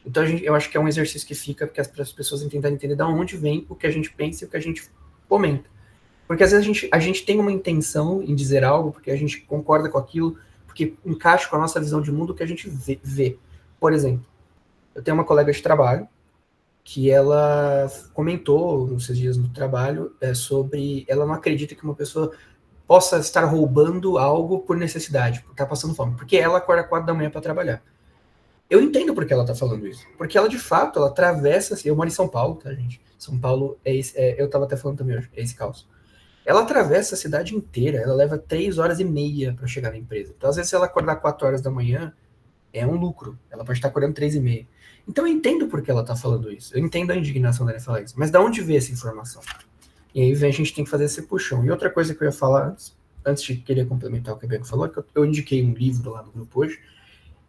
Então, eu acho que é um exercício que fica para as pessoas tentarem entender de onde vem o que a gente pensa e o que a gente comenta. Porque às vezes a gente tem uma intenção em dizer algo, porque a gente concorda com aquilo, porque encaixa com a nossa visão de mundo que a gente vê. Por exemplo, eu tenho uma colega de trabalho que ela comentou nesses dias no trabalho sobre ela não acredita que uma pessoa possa estar roubando algo por necessidade, por estar passando fome, porque ela acorda 4 da manhã para trabalhar. Eu entendo por que ela tá falando isso. Porque ela, de fato, ela atravessa... Eu moro em São Paulo, tá, gente? São Paulo eu tava até falando também hoje, é esse caos. Ela atravessa a cidade inteira, ela leva 3 horas e meia para chegar na empresa. Então, às vezes, se ela acordar 4 horas da manhã, é um lucro. Ela pode estar acordando 3 e meia. Então, eu entendo por que ela tá falando isso. Eu entendo a indignação dela em falar isso. Mas da onde veio essa informação? E aí a gente tem que fazer esse puxão. E outra coisa que eu ia falar antes de querer complementar o que a Bianca falou, é que eu indiquei um livro lá no grupo hoje,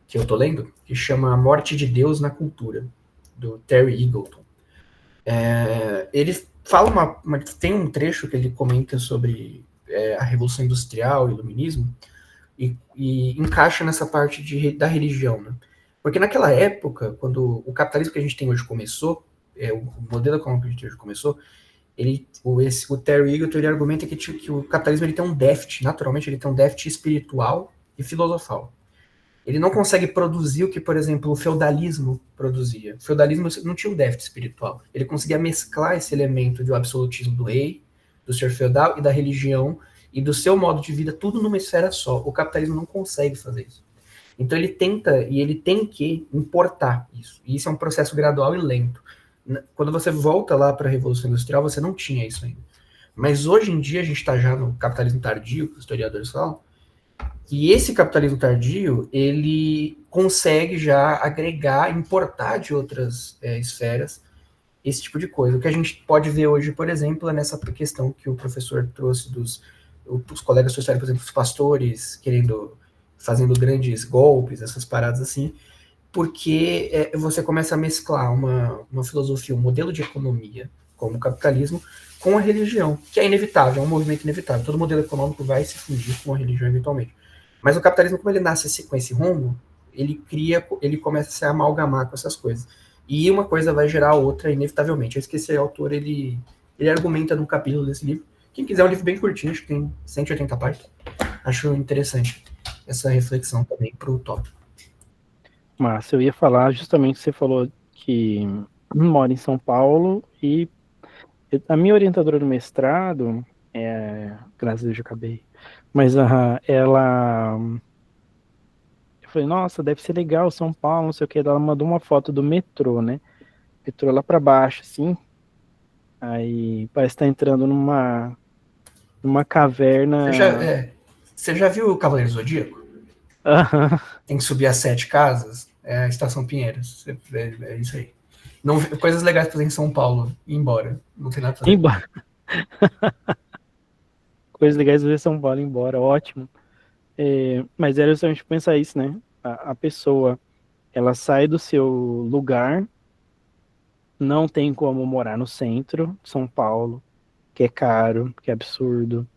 que eu tô lendo, que chama A Morte de Deus na Cultura, do Terry Eagleton. Ele fala tem um trecho que ele comenta sobre a Revolução Industrial e o Iluminismo, e encaixa nessa parte da religião, né? Porque naquela época, quando o capitalismo que a gente tem hoje começou, o modelo econômico que a gente tem hoje começou, o Terry Eagleton ele argumenta que o capitalismo ele tem um déficit, naturalmente ele tem um déficit espiritual e filosofal. Ele não consegue produzir o que, por exemplo, o feudalismo produzia. O feudalismo não tinha um déficit espiritual. Ele conseguia mesclar esse elemento do absolutismo do rei, do senhor feudal e da religião e do seu modo de vida, tudo numa esfera só. O capitalismo não consegue fazer isso. Então ele tenta e ele tem que importar isso. E isso é um processo gradual e lento. Quando você volta lá para a Revolução Industrial, você não tinha isso ainda. Mas hoje em dia a gente está já no capitalismo tardio, que os historiadores falam, e esse capitalismo tardio, ele consegue já agregar, importar de outras esferas esse tipo de coisa. O que a gente pode ver hoje, por exemplo, é nessa questão que o professor trouxe os colegas trouxeram, por exemplo, os pastores fazendo grandes golpes, essas paradas assim, porque você começa a mesclar uma filosofia, um modelo de economia, como o capitalismo, com a religião, que é inevitável, é um movimento inevitável. Todo modelo econômico vai se fundir com a religião eventualmente. Mas o capitalismo, como ele nasce com esse rumo, ele começa a se amalgamar com essas coisas. E uma coisa vai gerar a outra, inevitavelmente. Eu esqueci, o autor, ele argumenta num capítulo desse livro. Quem quiser, é um livro bem curtinho, acho que tem 180 páginas. Acho interessante essa reflexão também para o tópico. Márcio, eu ia falar justamente, você falou que mora em São Paulo e a minha orientadora do mestrado, graças a Deus eu acabei, mas ela... Eu falei, nossa, deve ser legal São Paulo, não sei o que. Ela mandou uma foto do metrô, né? Metrô lá pra baixo, assim. Aí parece que tá entrando numa caverna. Você já viu o Cavaleiro Zodíaco? Tem que subir as 7 casas. É a Estação Pinheiros. É isso aí. Não, coisas legais pra fazer em São Paulo. Ir embora. Não tem nada pra fazer. Embora. Coisas legais pra fazer em São Paulo, embora. Ótimo. Mas era justamente pensar isso, né? A pessoa, ela sai do seu lugar, não tem como morar no centro de São Paulo, que é caro, que é absurdo.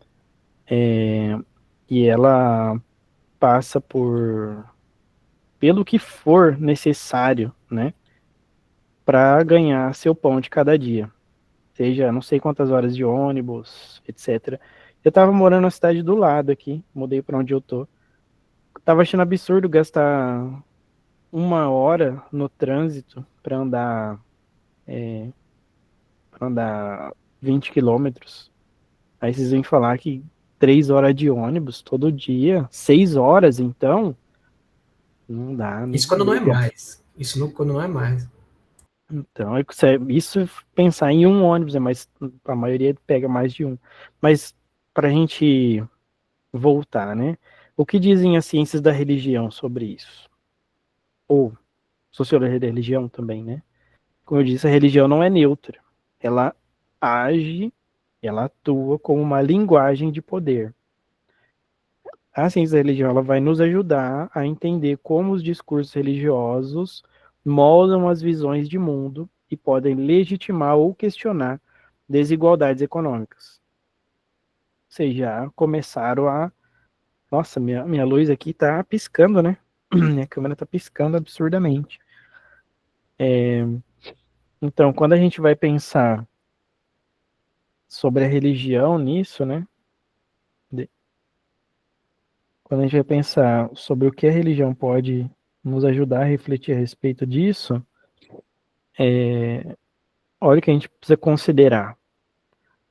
E ela passa pelo que for necessário, né? Para ganhar seu pão de cada dia. Seja não sei quantas horas de ônibus, etc. Eu tava morando na cidade do lado aqui, mudei para onde eu tô. Tava achando absurdo gastar 1 hora no trânsito para andar 20 quilômetros. Aí vocês vêm falar que 3 horas de ônibus todo dia, 6 horas, então não dá. Isso quando não é mais. Quando não é mais. Então, isso pensar em um ônibus, mas a maioria pega mais de um. Mas para a gente voltar, né? O que dizem as ciências da religião sobre isso? Ou sociologia da religião também, né? Como eu disse, a religião não é neutra. Ela age, ela atua como uma linguagem de poder. A ciência da religião ela vai nos ajudar a entender como os discursos religiosos moldam as visões de mundo e podem legitimar ou questionar desigualdades econômicas. Vocês já começaram a... Nossa, minha luz aqui tá piscando, né? Minha câmera tá piscando absurdamente. Então, quando a gente vai pensar sobre a religião nisso, né? Quando a gente vai pensar sobre o que a religião pode nos ajudar a refletir a respeito disso, olha o que a gente precisa considerar.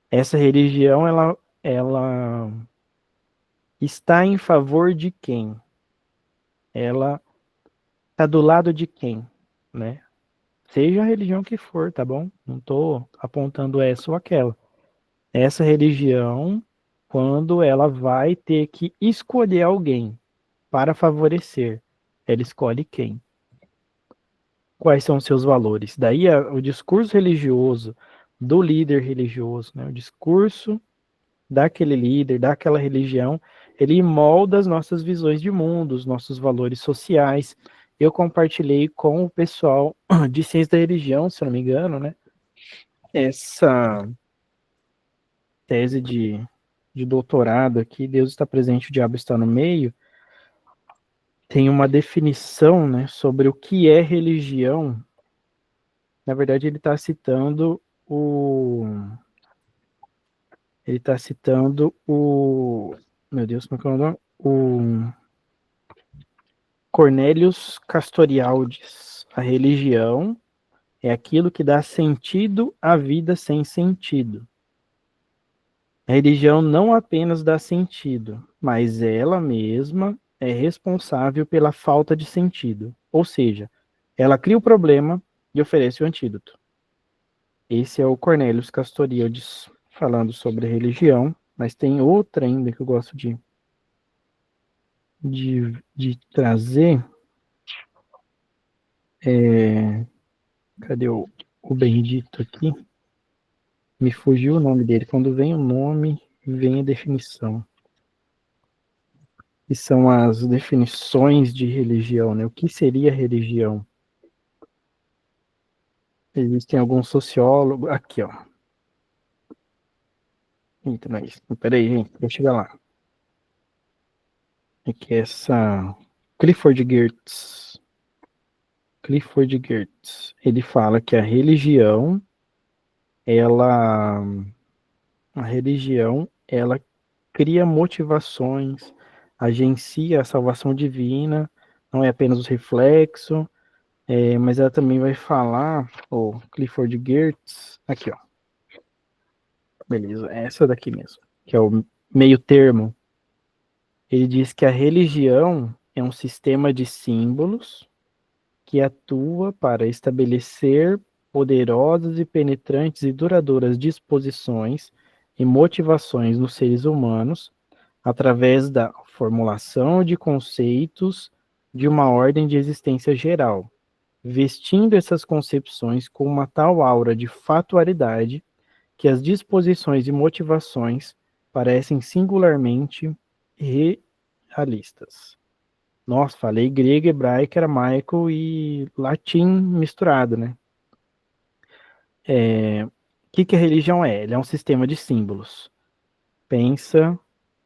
Essa religião, ela está em favor de quem? Ela está do lado de quem, né? Seja a religião que for, tá bom? Não estou apontando essa ou aquela. Essa religião, quando ela vai ter que escolher alguém para favorecer, ela escolhe quem? Quais são os seus valores? Daí o discurso religioso do líder religioso, né? O discurso daquele líder, daquela religião, ele molda as nossas visões de mundo, os nossos valores sociais. Eu compartilhei com o pessoal de ciência da religião, se não me engano, né? Essa tese de doutorado aqui, Deus está presente, o diabo está no meio, tem uma definição, né, sobre o que é religião. Na verdade, ele está citando meu Deus, como é que é o nome? O Cornelius Castoriadis. A religião é aquilo que dá sentido à vida sem sentido. A religião não apenas dá sentido, mas ela mesma é responsável pela falta de sentido. Ou seja, ela cria o problema e oferece o antídoto. Esse é o Cornelius Castoriadis falando sobre religião, mas tem outra ainda que eu gosto de trazer. Cadê o bendito aqui? Me fugiu o nome dele. Quando vem o nome, vem a definição. Que são as definições de religião, né? O que seria religião? Existem alguns sociólogos... Aqui, ó. Eita, não é isso. Peraí, gente. Vou chegar lá. Aqui é essa... Clifford Geertz. Ele fala que a religião, ela cria motivações, agencia a salvação divina, não é apenas o reflexo, mas ela também vai falar, Clifford Geertz, aqui, ó. Beleza, é essa daqui mesmo, que é o meio termo. Ele diz que a religião é um sistema de símbolos que atua para estabelecer poderosas e penetrantes e duradouras disposições e motivações nos seres humanos através da formulação de conceitos de uma ordem de existência geral, vestindo essas concepções com uma tal aura de fatualidade que as disposições e motivações parecem singularmente realistas. Nossa, falei grego, hebraico, aramaico e latim misturado, né? O que a religião é? Ela é um sistema de símbolos. Pensa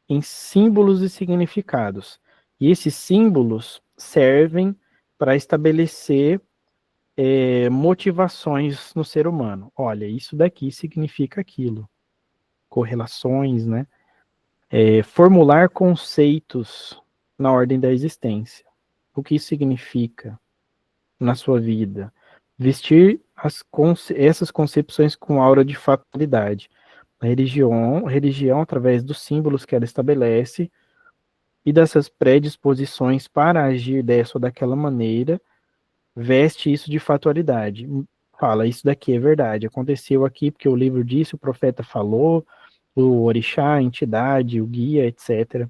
em símbolos e significados. E esses símbolos servem para estabelecer motivações no ser humano. Olha, isso daqui significa aquilo. Correlações, né? Formular conceitos na ordem da existência. O que isso significa na sua vida? Vestir essas concepções com aura de fatalidade. A religião, através dos símbolos que ela estabelece e dessas predisposições para agir dessa ou daquela maneira, veste isso de fatalidade. Fala, isso daqui é verdade, aconteceu aqui porque o livro disse, o profeta falou, o orixá, a entidade, o guia, etc.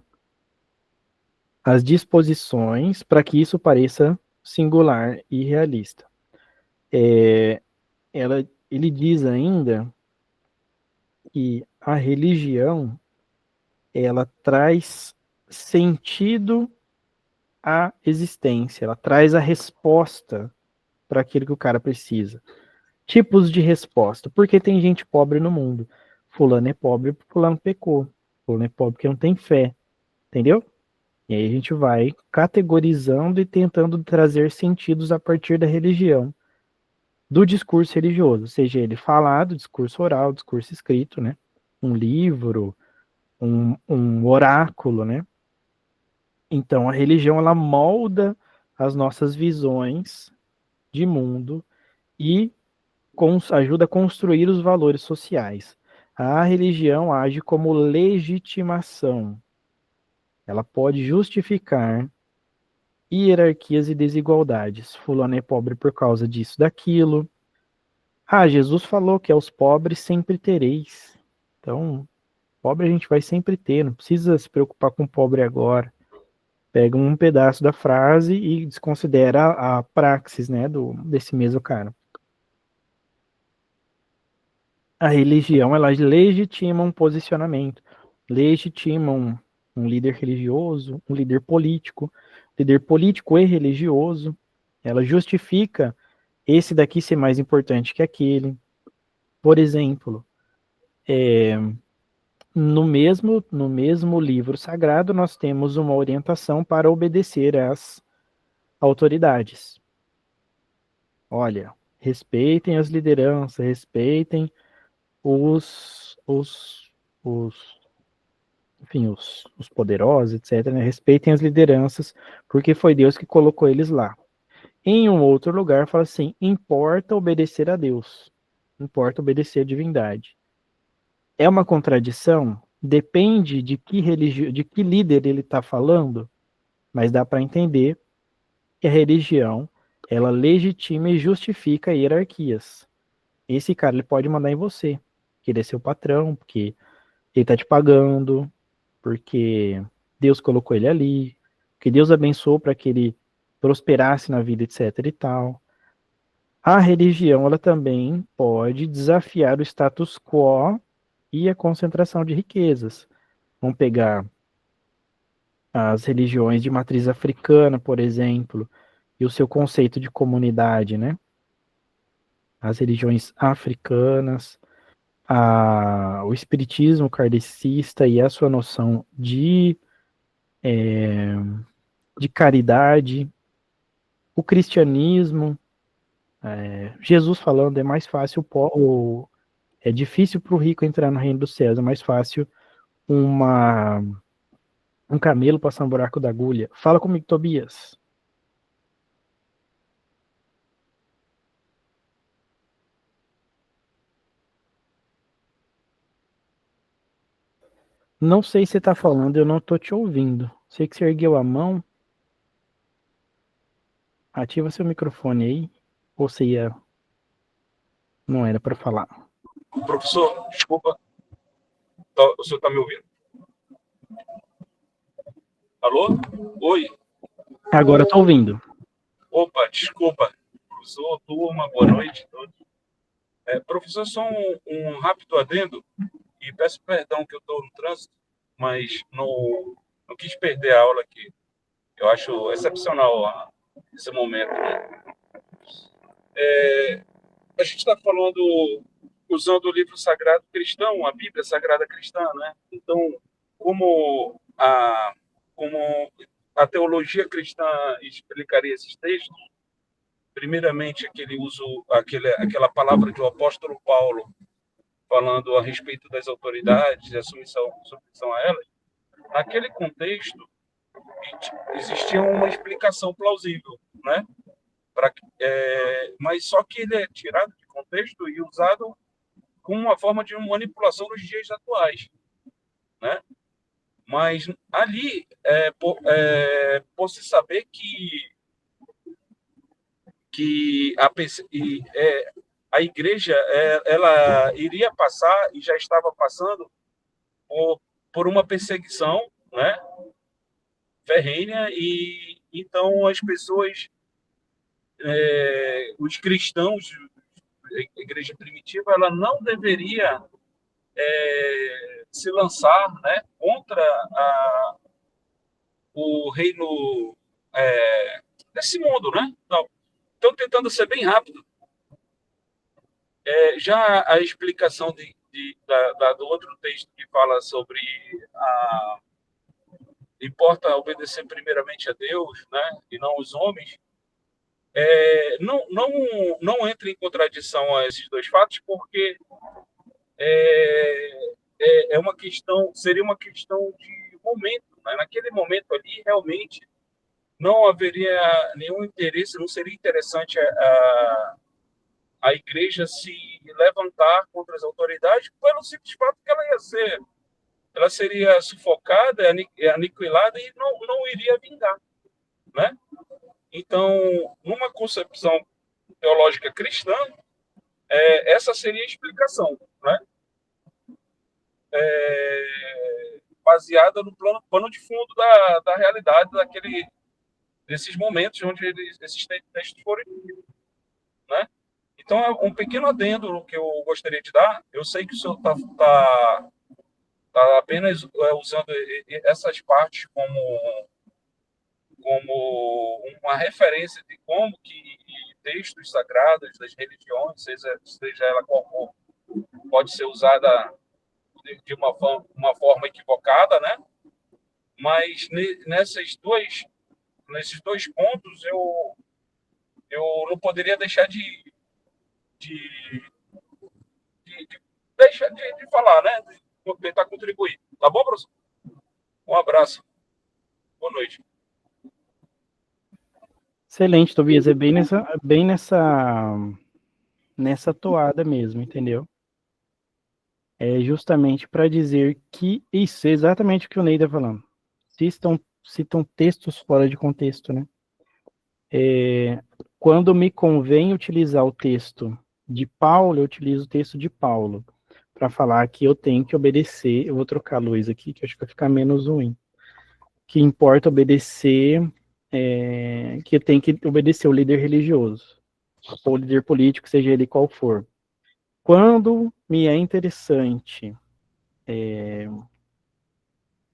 As disposições para que isso pareça singular e realista. Ele diz ainda que a religião, ela traz sentido à existência, ela traz a resposta para aquilo que o cara precisa. Tipos de resposta. Porque tem gente pobre no mundo. Fulano é pobre porque fulano pecou. Fulano é pobre porque não tem fé. Entendeu? E aí a gente vai categorizando e tentando trazer sentidos a partir da religião, do discurso religioso, seja ele falado, discurso oral, discurso escrito, né? Um livro, um oráculo, né? Então a religião ela molda as nossas visões de mundo e ajuda a construir os valores sociais. A religião age como legitimação. Ela pode justificar hierarquias e desigualdades. Fulano é pobre por causa disso, daquilo. Ah, Jesus falou que aos pobres sempre tereis. Então, pobre a gente vai sempre ter, não precisa se preocupar com o pobre agora. Pega um pedaço da frase e desconsidera a praxis, né, desse mesmo cara. A religião, ela legitima um posicionamento, legitima um líder religioso, um líder político e religioso. Ela justifica esse daqui ser mais importante que aquele. Por exemplo, no mesmo livro sagrado, nós temos uma orientação para obedecer às autoridades. Olha, respeitem as lideranças, respeitem os enfim, os poderosos, etc., né? Respeitem as lideranças, porque foi Deus que colocou eles lá. Em um outro lugar, fala assim: importa obedecer a Deus, importa obedecer à divindade. É uma contradição? Depende de de que líder ele está falando, mas dá para entender que a religião ela legitima e justifica hierarquias. Esse cara ele pode mandar em você, que ele é seu patrão, porque ele está te pagando, porque Deus colocou ele ali, que Deus abençoou para que ele prosperasse na vida, etc. e tal. A religião ela também pode desafiar o status quo e a concentração de riquezas. Vamos pegar as religiões de matriz africana, por exemplo, e o seu conceito de comunidade, né? As religiões africanas, o espiritismo kardecista e a sua noção de caridade, o cristianismo, Jesus falando, é mais fácil, é difícil para o rico entrar no reino dos céus, é mais fácil um camelo passar um buraco da agulha. Fala comigo, Tobias. Não sei se você tá falando, eu não tô te ouvindo. Sei que você ergueu a mão. Ativa seu microfone aí. Ou você ia... Não era para falar. Professor, desculpa. O senhor está me ouvindo? Alô? Oi. Agora tô ouvindo. Opa, desculpa. Professor, turma, boa noite. Professor, só um rápido adendo, e peço perdão que eu estou no trânsito, mas não quis perder a aula aqui. Eu acho excepcional esse momento, né? A gente está falando, usando o livro sagrado cristão, a Bíblia Sagrada Cristã, né? Então, como a teologia cristã explicaria esses textos, primeiramente aquela palavra do apóstolo Paulo falando a respeito das autoridades e a submissão a elas, naquele contexto existia uma explicação plausível, né? Mas só que ele é tirado de contexto e usado como uma forma de manipulação nos dias atuais, né? Mas ali por se saber que a igreja ela iria passar e já estava passando por uma perseguição, né, ferrenha, e então as pessoas, os cristãos, a igreja primitiva, ela não deveria se lançar, né, contra o reino desse mundo, né? Estou tentando ser bem rápido. Já a explicação do outro texto que fala sobre importa obedecer primeiramente a Deus, né, e não os homens, não entra em contradição a esses dois fatos, porque uma questão, seria uma questão de momento, né? Naquele momento ali, realmente, não haveria nenhum interesse, não seria interessante a igreja se levantar contra as autoridades pelo simples fato que ela seria sufocada, aniquilada e não iria vingar, né? Então, numa concepção teológica cristã, essa seria a explicação, né? Baseada no pano de fundo da realidade desses momentos onde esses textos foram escritos, né? Então, é um pequeno adendo que eu gostaria de dar. Eu sei que o senhor está apenas usando essas partes como uma referência de como que textos sagrados das religiões, seja ela qual for, pode ser usada de uma forma equivocada, né? Mas nesses dois pontos eu não poderia deixar de deixar de falar, né? De tentar contribuir. Tá bom, professor? Um abraço. Boa noite. Excelente, Tobias. É bem nessa toada mesmo, entendeu? É justamente para dizer que isso é exatamente o que o Ney está falando. Citam textos fora de contexto, né? Quando me convém utilizar o texto de Paulo, eu utilizo o texto de Paulo para falar que eu tenho que obedecer. Eu vou trocar a luz aqui, que acho que vai ficar menos ruim. Que importa obedecer, que eu tenho que obedecer o líder religioso, ou líder político, seja ele qual for. Quando me é interessante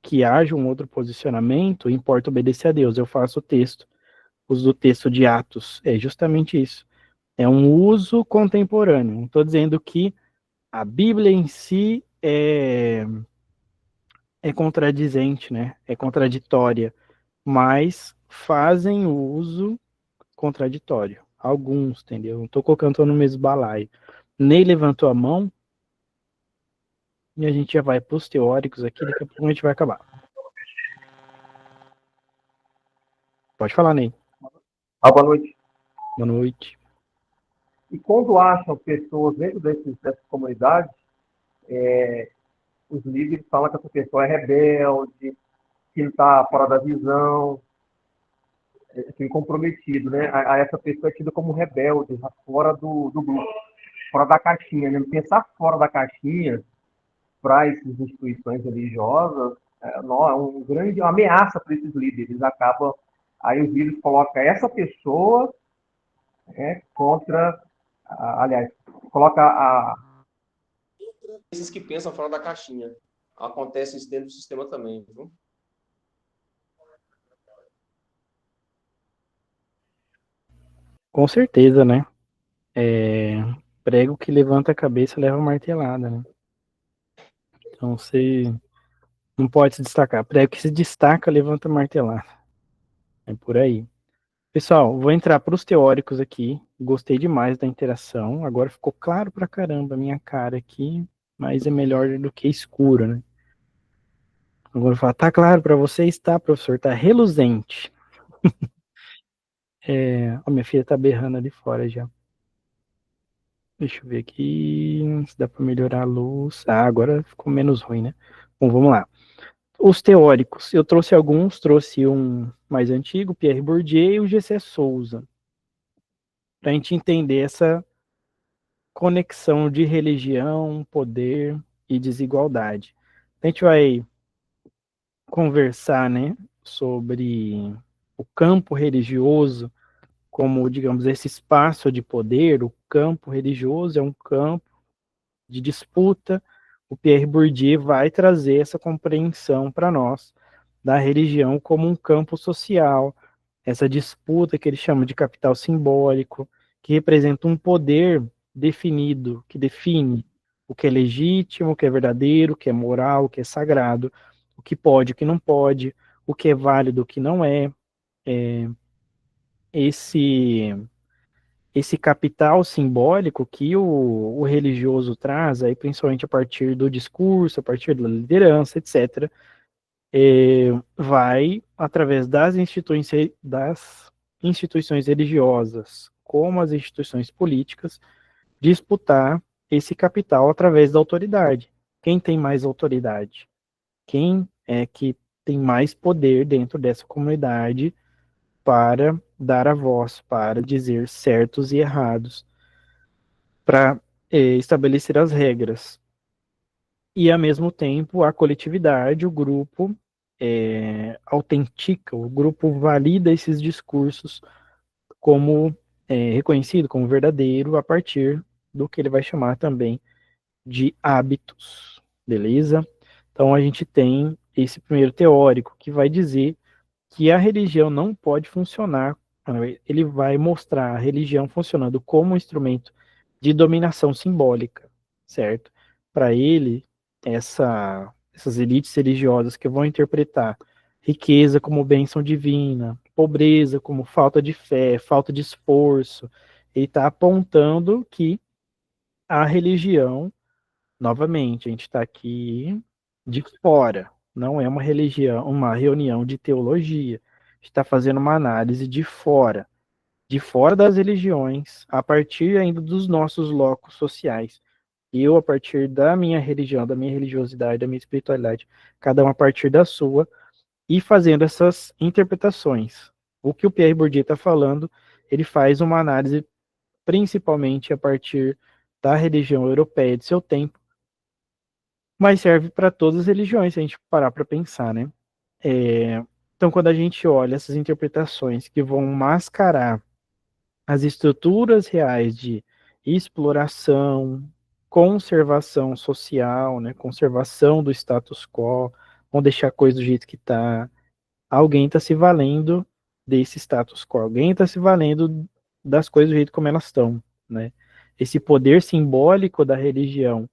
que haja um outro posicionamento, importa obedecer a Deus. Eu faço o texto, uso o texto de Atos, é justamente isso. É um uso contemporâneo. Não estou dizendo que a Bíblia em si é contradizente, né? É contraditória, mas fazem o uso contraditório. Alguns, entendeu? Não estou colocando no mesmo balaio. Ney levantou a mão e a gente já vai para os teóricos aqui, daqui a pouco a gente vai acabar. Pode falar, Ney. Boa noite. Boa noite. E quando acham pessoas dentro dessas comunidades, os líderes falam que essa pessoa é rebelde, que não está fora da visão, comprometido, né? A essa pessoa é tida como rebelde, fora do grupo, fora da caixinha, né? Pensar fora da caixinha para essas instituições religiosas é uma grande ameaça para esses líderes. Aí os líderes colocam essa pessoa contra, aliás, coloca esses que pensam fora da caixinha. Acontece isso dentro do sistema também, viu? Com certeza, né? Prego que levanta a cabeça leva martelada, né? Então você não pode se destacar. Prego que se destaca levanta martelada. É por aí. Pessoal, vou entrar para os teóricos aqui. Gostei demais da interação. Agora ficou claro pra caramba a minha cara aqui, mas é melhor do que escuro, né? Agora eu falo, tá claro para vocês? Tá, professor? Tá reluzente. Minha filha tá berrando ali fora já. Deixa eu ver aqui se dá para melhorar a luz. Agora ficou menos ruim, né? Bom, vamos lá. Os teóricos, eu trouxe alguns, trouxe um mais antigo, Pierre Bourdieu e o G.C. Souza, para a gente entender essa conexão de religião, poder e desigualdade. A gente vai conversar, né, sobre o campo religioso como, digamos, esse espaço de poder. O campo religioso é um campo de disputa. O Pierre Bourdieu vai trazer essa compreensão para nós da religião como um campo social, essa disputa que ele chama de capital simbólico, que representa um poder definido, que define o que é legítimo, o que é verdadeiro, o que é moral, o que é sagrado, o que pode, o que não pode, o que é válido, o que não é. Esse capital simbólico que o religioso traz, aí, principalmente a partir do discurso, a partir da liderança, etc., vai, através das instituições religiosas, como as instituições políticas, disputar esse capital através da autoridade. Quem tem mais autoridade? Quem é que tem mais poder dentro dessa comunidade para dar a voz, para dizer certos e errados, para estabelecer as regras. E, ao mesmo tempo, a coletividade, o grupo, autentica, o grupo valida esses discursos como reconhecido como verdadeiro a partir do que ele vai chamar também de hábitos, beleza? Então a gente tem esse primeiro teórico que vai dizer que a religião não pode funcionar, ele vai mostrar a religião funcionando como um instrumento de dominação simbólica, certo? Para ele, essas elites religiosas que vão interpretar riqueza como bênção divina, pobreza como falta de fé, falta de esforço, ele está apontando que a religião, novamente, a gente está aqui de fora, não é uma religião, uma reunião de teologia, a gente está fazendo uma análise de fora das religiões, a partir ainda dos nossos locos sociais. Eu, a partir da minha religião, da minha religiosidade, da minha espiritualidade, cada um a partir da sua, e fazendo essas interpretações. O que o Pierre Bourdieu está falando, ele faz uma análise principalmente a partir da religião europeia de seu tempo, mas serve para todas as religiões, se a gente parar para pensar, né? Então, quando a gente olha essas interpretações que vão mascarar as estruturas reais de exploração, conservação social, né, conservação do status quo, vão deixar a coisa do jeito que está, alguém está se valendo desse status quo, alguém está se valendo das coisas do jeito como elas estão, né? Esse poder simbólico da religião,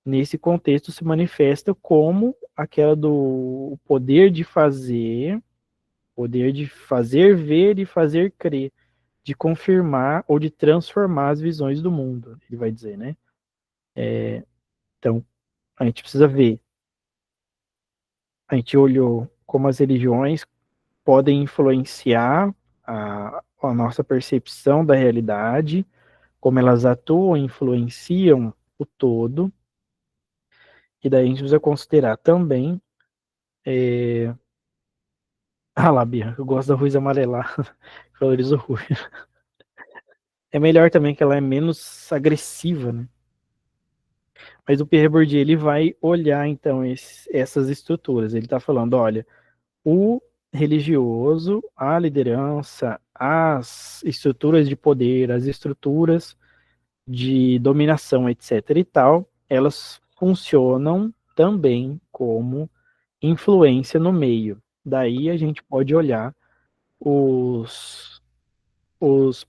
nesse contexto, se manifesta como aquela do poder de fazer ver e fazer crer, de confirmar ou de transformar as visões do mundo, ele vai dizer, né? Então, a gente precisa ver. A gente olhou como as religiões podem influenciar a nossa percepção da realidade, como elas atuam, influenciam o todo, e daí a gente precisa considerar também lá, Bia, eu gosto da Ruiz amarelar, valorizo o Ruiz. É melhor também que ela é menos agressiva, né? Mas o Pierre Bourdieu, ele vai olhar, então, essas estruturas. Ele está falando, olha, o religioso, a liderança, as estruturas de poder, as estruturas de dominação, etc. e tal, elas funcionam também como influência no meio. Daí a gente pode olhar os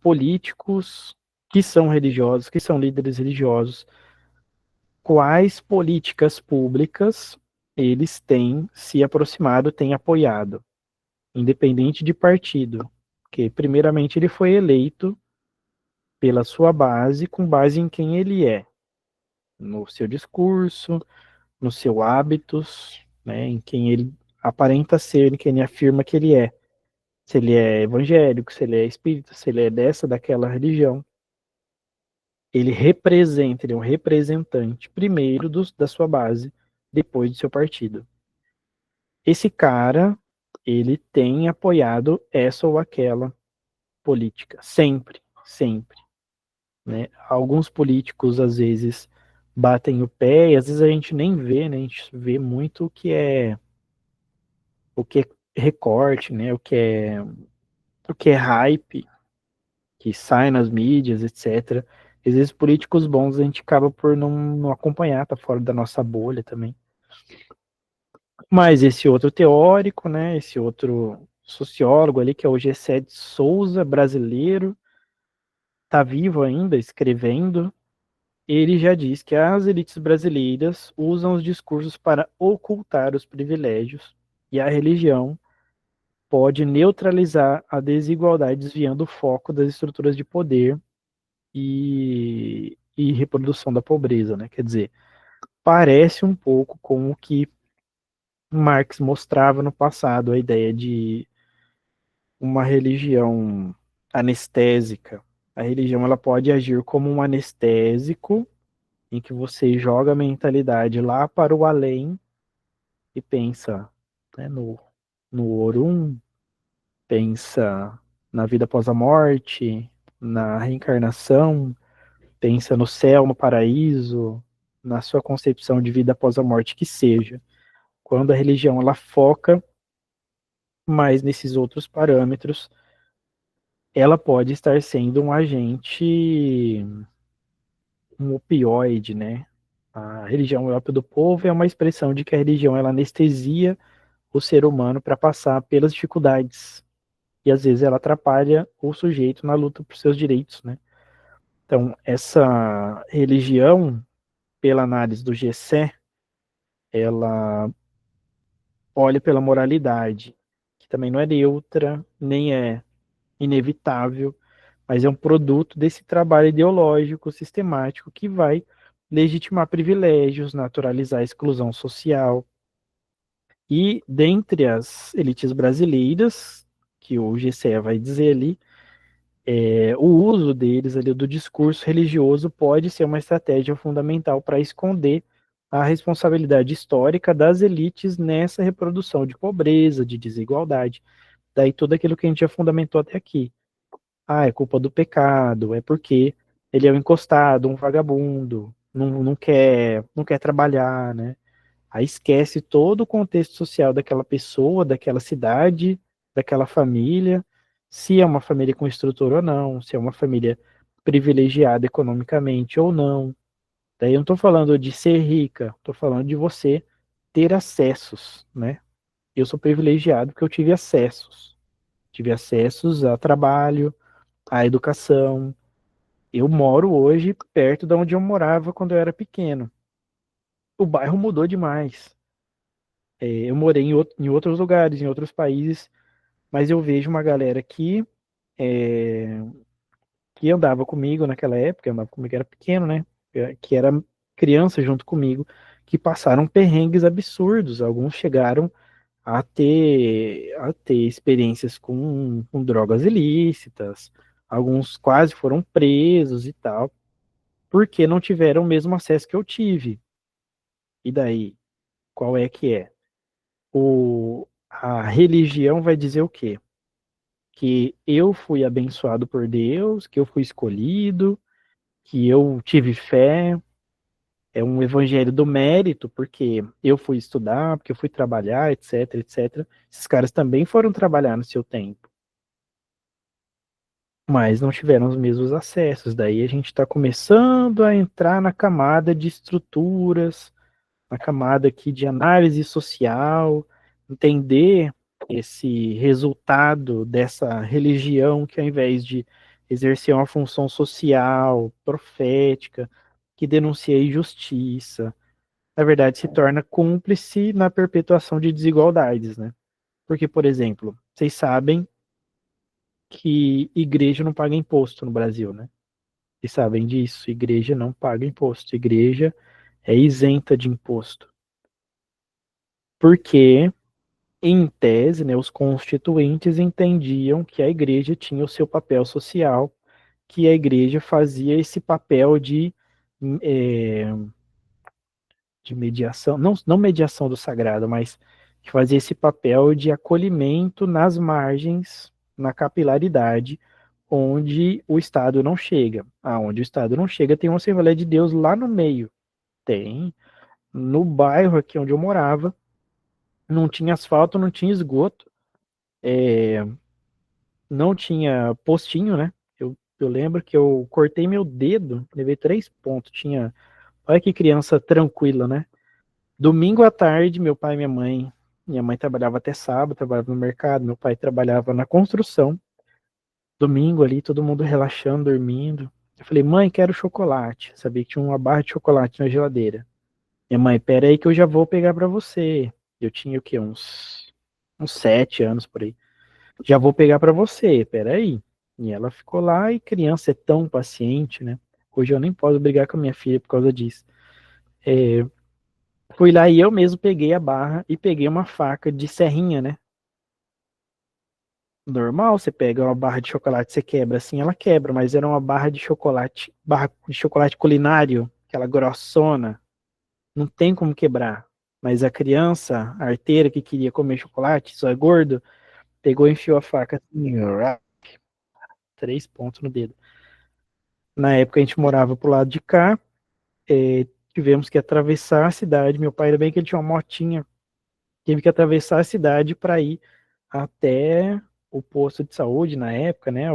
políticos que são religiosos, que são líderes religiosos, quais políticas públicas eles têm se aproximado, têm apoiado, independente de partido, porque primeiramente ele foi eleito pela sua base, com base em quem ele é, no seu discurso, nos seus hábitos, né, em quem ele aparenta ser, em quem ele afirma que ele é. Se ele é evangélico, se ele é espírita, se ele é dessa, daquela religião. Ele representa, ele é um representante, primeiro da sua base, depois do seu partido. Esse cara, ele tem apoiado essa ou aquela política, sempre, sempre. Né? Alguns políticos, às vezes, batem o pé, e às vezes a gente nem vê, né? A gente vê muito o que é recorte, né? O que é hype, que sai nas mídias, etc. Às vezes políticos bons a gente acaba por não acompanhar, tá fora da nossa bolha também. Mas esse outro teórico, né, esse outro sociólogo ali, que é o Gessé de Souza, brasileiro, tá vivo ainda, escrevendo, ele já diz que as elites brasileiras usam os discursos para ocultar os privilégios e a religião pode neutralizar a desigualdade, desviando o foco das estruturas de poder e reprodução da pobreza, né? Quer dizer, parece um pouco com o que Marx mostrava no passado, a ideia de uma religião anestésica. A religião ela pode agir como um anestésico em que você joga a mentalidade lá para o além e pensa, né, no Orum, pensa na vida após a morte, na reencarnação, pensa no céu, no paraíso, na sua concepção de vida após a morte que seja. Quando a religião ela foca mais nesses outros parâmetros, ela pode estar sendo um agente, um opioide, né? A religião é o ópio do povo é uma expressão de que a religião ela anestesia o ser humano para passar pelas dificuldades. E às vezes ela atrapalha o sujeito na luta por seus direitos, né? Então, essa religião, pela análise do Gessé, ela olha pela moralidade, que também não é neutra, nem é inevitável, mas é um produto desse trabalho ideológico sistemático que vai legitimar privilégios, naturalizar a exclusão social. E dentre as elites brasileiras, que o GCE vai dizer ali, o uso deles ali do discurso religioso pode ser uma estratégia fundamental para esconder a responsabilidade histórica das elites nessa reprodução de pobreza, de desigualdade. Daí tudo aquilo que a gente já fundamentou até aqui. Ah, é culpa do pecado, é porque ele é um encostado, um vagabundo, não quer trabalhar, né? Aí esquece todo o contexto social daquela pessoa, daquela cidade, daquela família, se é uma família com estrutura ou não, se é uma família privilegiada economicamente ou não. Daí eu não estou falando de ser rica, estou falando de você ter acessos, né? Eu sou privilegiado porque eu tive acessos. Tive acessos a trabalho, à educação. Eu moro hoje perto de onde eu morava quando eu era pequeno. O bairro mudou demais. Eu morei em outros lugares, em outros países, mas eu vejo uma galera é, que andava comigo naquela época, andava comigo, era pequeno, né? Que era criança junto comigo, que passaram perrengues absurdos. Alguns chegaram a ter experiências com drogas ilícitas, alguns quase foram presos e tal, porque não tiveram o mesmo acesso que eu tive. E daí, qual é que é? A religião vai dizer o quê? Que eu fui abençoado por Deus, que eu fui escolhido, que eu tive fé. É um evangelho do mérito, porque eu fui estudar, porque eu fui trabalhar, etc, etc. Esses caras também foram trabalhar no seu tempo, mas não tiveram os mesmos acessos. Daí a gente está começando a entrar na camada de estruturas, na camada aqui de análise social, entender esse resultado dessa religião que, ao invés de exercer uma função social, profética, que denuncia a injustiça, na verdade se torna cúmplice na perpetuação de desigualdades, né? Porque, por exemplo, vocês sabem que igreja não paga imposto no Brasil, né? Vocês sabem disso, igreja não paga imposto, igreja é isenta de imposto. Porque, em tese, né, os constituintes entendiam que a igreja tinha o seu papel social, que a igreja fazia esse papel é, de mediação, não mediação do sagrado, mas que fazia esse papel de acolhimento nas margens, na capilaridade, onde o Estado não chega. Aonde o Estado não chega, tem uma Assembleia de Deus lá no meio. Tem. No bairro aqui onde eu morava, não tinha asfalto, não tinha esgoto, não tinha postinho, né? Eu lembro que eu cortei meu dedo, levei 3 pontos. Olha que criança tranquila, né? Domingo à tarde, meu pai e minha mãe trabalhava até sábado, trabalhava no mercado, meu pai trabalhava na construção. Domingo ali, todo mundo relaxando, dormindo. Eu falei, mãe, quero chocolate. Eu sabia que tinha uma barra de chocolate na geladeira. Minha mãe, pera aí que eu já vou pegar pra você. Eu tinha o quê? Uns 7 anos por aí. Já vou pegar pra você, pera aí. E ela ficou lá e criança é tão paciente, né? Hoje eu nem posso brigar com a minha filha por causa disso. É, fui lá e eu mesmo peguei a barra e peguei uma faca de serrinha, né? Normal, você pega uma barra de chocolate, você quebra assim, ela quebra, mas era uma barra de chocolate culinário, aquela grossona, não tem como quebrar. Mas a criança, a arteira que queria comer chocolate, só é gordo, pegou e enfiou a faca assim, 3 pontos no dedo. Na época a gente morava pro lado de cá, tivemos que atravessar a cidade. Meu pai, era bem que ele tinha uma motinha, teve que atravessar a cidade para ir até o posto de saúde na época, né?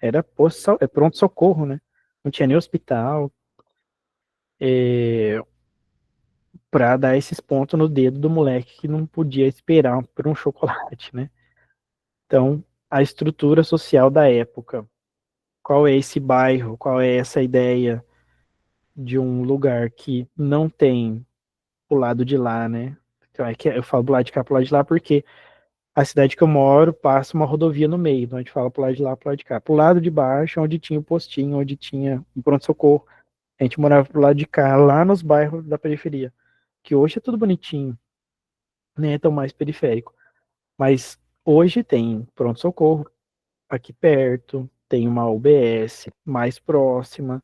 Era pronto-socorro, né? Não tinha nem hospital, para dar esses pontos no dedo do moleque que não podia esperar por um chocolate, né? Então, a estrutura social da época, qual é esse bairro, qual é essa ideia de um lugar que não tem o lado de lá, né? Então, é que eu falo do lado de cá, pro lado de lá, porque a cidade que eu moro passa uma rodovia no meio, então a gente fala pro lado de lá, pro lado de cá. Pro lado de baixo, onde tinha o postinho, onde tinha o pronto-socorro, a gente morava pro lado de cá, lá nos bairros da periferia, que hoje é tudo bonitinho, né? É tão mais periférico. Mas hoje tem pronto-socorro aqui perto, tem uma UBS mais próxima,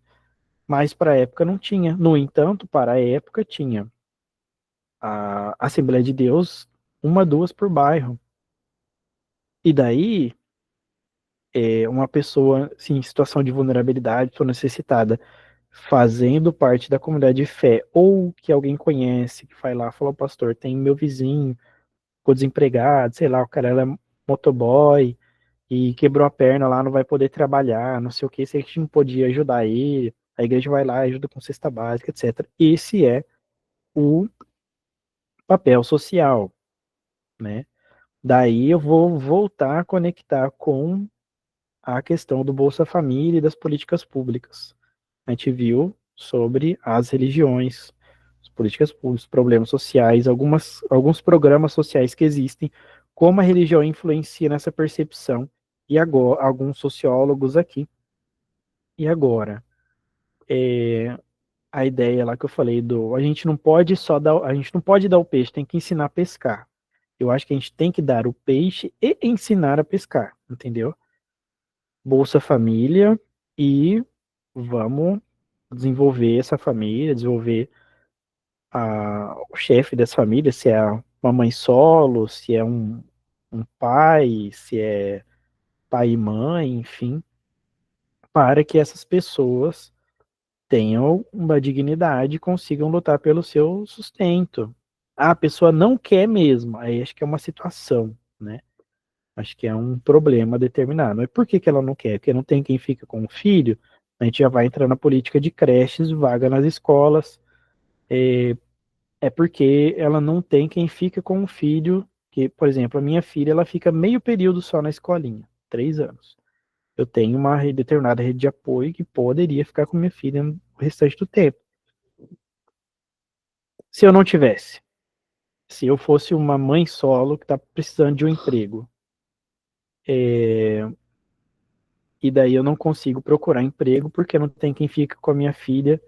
mas para a época não tinha. No entanto, para a época tinha a Assembleia de Deus, uma, duas por bairro. E daí, uma pessoa assim, em situação de vulnerabilidade, pessoa necessitada, fazendo parte da comunidade de fé, ou que alguém conhece, que vai lá, falou, pastor, tem meu vizinho, ficou desempregado, sei lá, o cara é motoboy, e quebrou a perna lá, não vai poder trabalhar, não sei o que, se a gente não podia ajudar ele, a igreja vai lá, ajuda com cesta básica, etc. Esse é o papel social, né? Daí eu vou voltar a conectar com a questão do Bolsa Família e das políticas públicas. A gente viu sobre as religiões, as políticas públicas, os problemas sociais, alguns programas sociais que existem, como a religião influencia nessa percepção, e agora, alguns sociólogos aqui. E agora, a ideia lá que eu falei a gente não pode a gente não pode dar o peixe, tem que ensinar a pescar. Eu acho que a gente tem que dar o peixe e ensinar a pescar, entendeu? Bolsa Família e vamos desenvolver essa família, desenvolver o chefe dessa família, se é uma mãe solo, se é um pai, se é pai e mãe, enfim, para que essas pessoas tenham uma dignidade e consigam lutar pelo seu sustento. A pessoa não quer mesmo, aí acho que é uma situação, né? Acho que é um problema determinado. Mas por que que ela não quer? Porque não tem quem fica com o filho, a gente já vai entrar na política de creches, vaga nas escolas, é porque ela não tem quem fica com o filho, que, por exemplo, a minha filha, ela fica meio período só na escolinha, 3 anos. Eu tenho uma determinada rede de apoio que poderia ficar com minha filha o restante do tempo. Se eu não tivesse, se eu fosse uma mãe solo que está precisando de um emprego, e daí eu não consigo procurar emprego porque não tem quem fica com a minha filha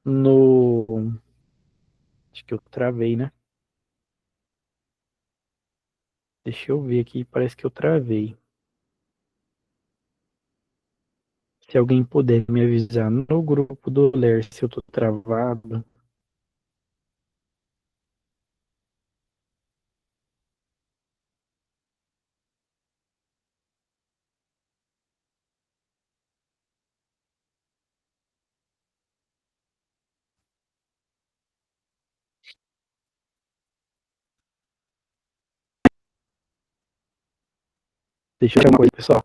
no. Acho que eu travei, né? Deixa eu ver aqui, parece que eu travei. Se alguém puder me avisar no grupo do Ler se eu tô travado. Deixa eu ver uma coisa, pessoal.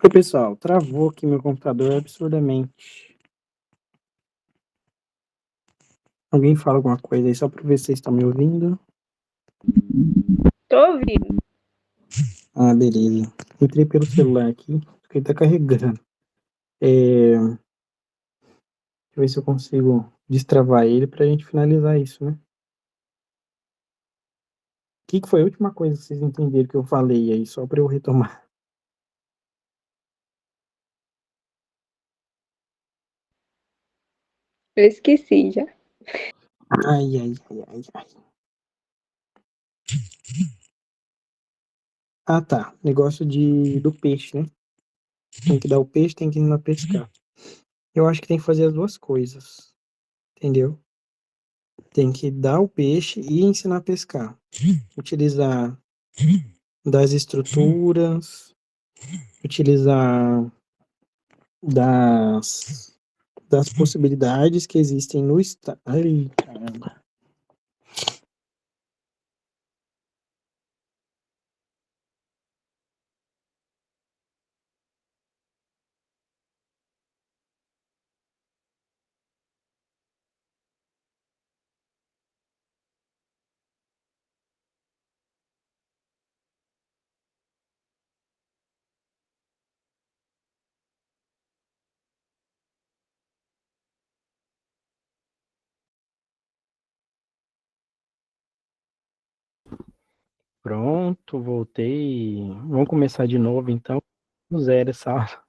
Oi, pessoal, travou aqui meu computador absurdamente. Alguém fala alguma coisa aí, só para ver se vocês estão me ouvindo? Tô ouvindo. Ah, beleza. Entrei pelo celular aqui, porque ele tá carregando. Deixa eu ver se eu consigo destravar ele pra gente finalizar isso, né? O que foi a última coisa que vocês entenderam que eu falei aí, só para eu retomar? Eu esqueci já. Ai, ai, ai, ai, ai. Ah, tá. Negócio do peixe, né? Tem que dar o peixe, tem que ensinar a pescar. Eu acho que tem que fazer as duas coisas, entendeu? Tem que dar o peixe e ensinar a pescar. Utilizar das estruturas, utilizar das possibilidades que existem no estado. Ai, caramba. Pronto, voltei. Vamos começar de novo, então. Zero essa aula.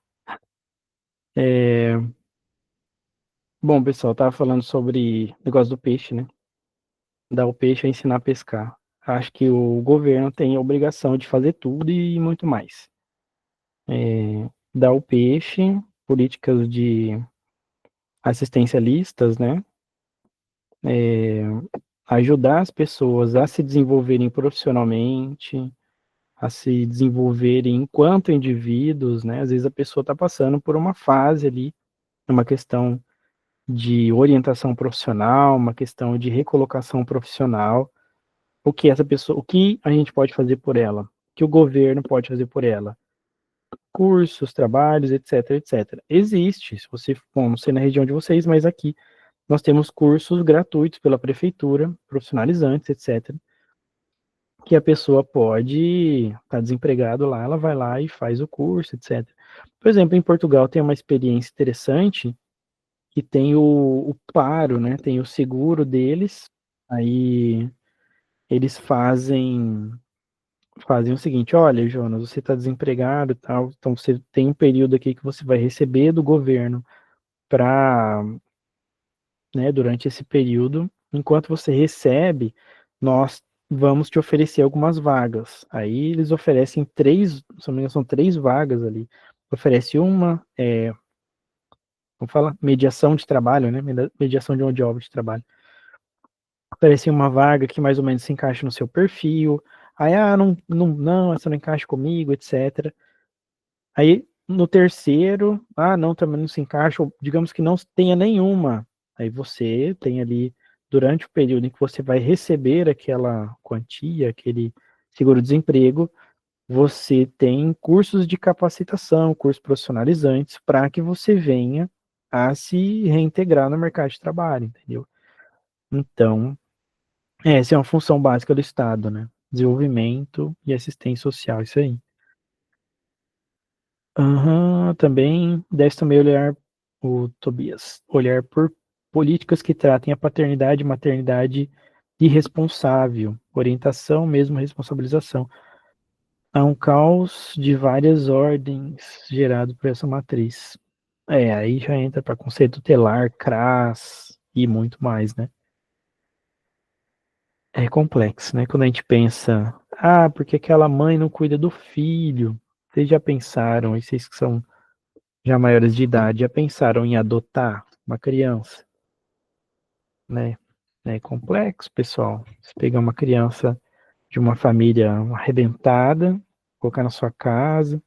Bom, pessoal, tava falando sobre o negócio do peixe, né? Dar o peixe é ensinar a pescar. Acho que o governo tem a obrigação de fazer tudo e muito mais. Dar o peixe, políticas de assistencialistas, né? Ajudar as pessoas a se desenvolverem profissionalmente, a se desenvolverem enquanto indivíduos, né? Às vezes a pessoa está passando por uma fase ali, uma questão de orientação profissional, uma questão de recolocação profissional. O que essa pessoa, o que a gente pode fazer por ela? O que o governo pode fazer por ela? Cursos, trabalhos, etc, etc. Existe, se você, bom, não sei na região de vocês, mas aqui nós temos cursos gratuitos pela prefeitura, profissionalizantes, etc, que a pessoa pode estar desempregado lá, ela vai lá e faz o curso, etc. Por exemplo, em Portugal tem uma experiência interessante que tem o Paro, né? Tem o seguro deles, aí eles fazem o seguinte: olha, Jonas, você está desempregado e tal, então você tem um período aqui que você vai receber do governo para, né, durante esse período, enquanto você recebe, nós vamos te oferecer algumas vagas. Aí eles oferecem três, se não me engano, são três vagas ali. Oferece uma, vamos falar, mediação de trabalho, né? Mediação de mão de obra de trabalho. Oferece uma vaga que mais ou menos se encaixa no seu perfil. Aí, não, essa não encaixa comigo, etc. Aí, no terceiro, não, também não se encaixa, ou digamos que não tenha nenhuma. Aí você tem ali, durante o período em que você vai receber aquela quantia, aquele seguro-desemprego, você tem cursos de capacitação, cursos profissionalizantes, para que você venha a se reintegrar no mercado de trabalho, entendeu? Então, essa é uma função básica do Estado, né? Desenvolvimento e assistência social, isso aí. Também deve também olhar, o Tobias, olhar por políticas que tratem a paternidade e maternidade irresponsável, orientação, mesmo responsabilização. Há um caos de várias ordens gerado por essa matriz. Aí já entra para conceito tutelar, CRAS e muito mais, né? É complexo, né? Quando a gente pensa, porque aquela mãe não cuida do filho. Vocês já pensaram, e vocês que são já maiores de idade, já pensaram em adotar uma criança, né? É complexo, pessoal. Você pegar uma criança de uma família arrebentada, colocar na sua casa,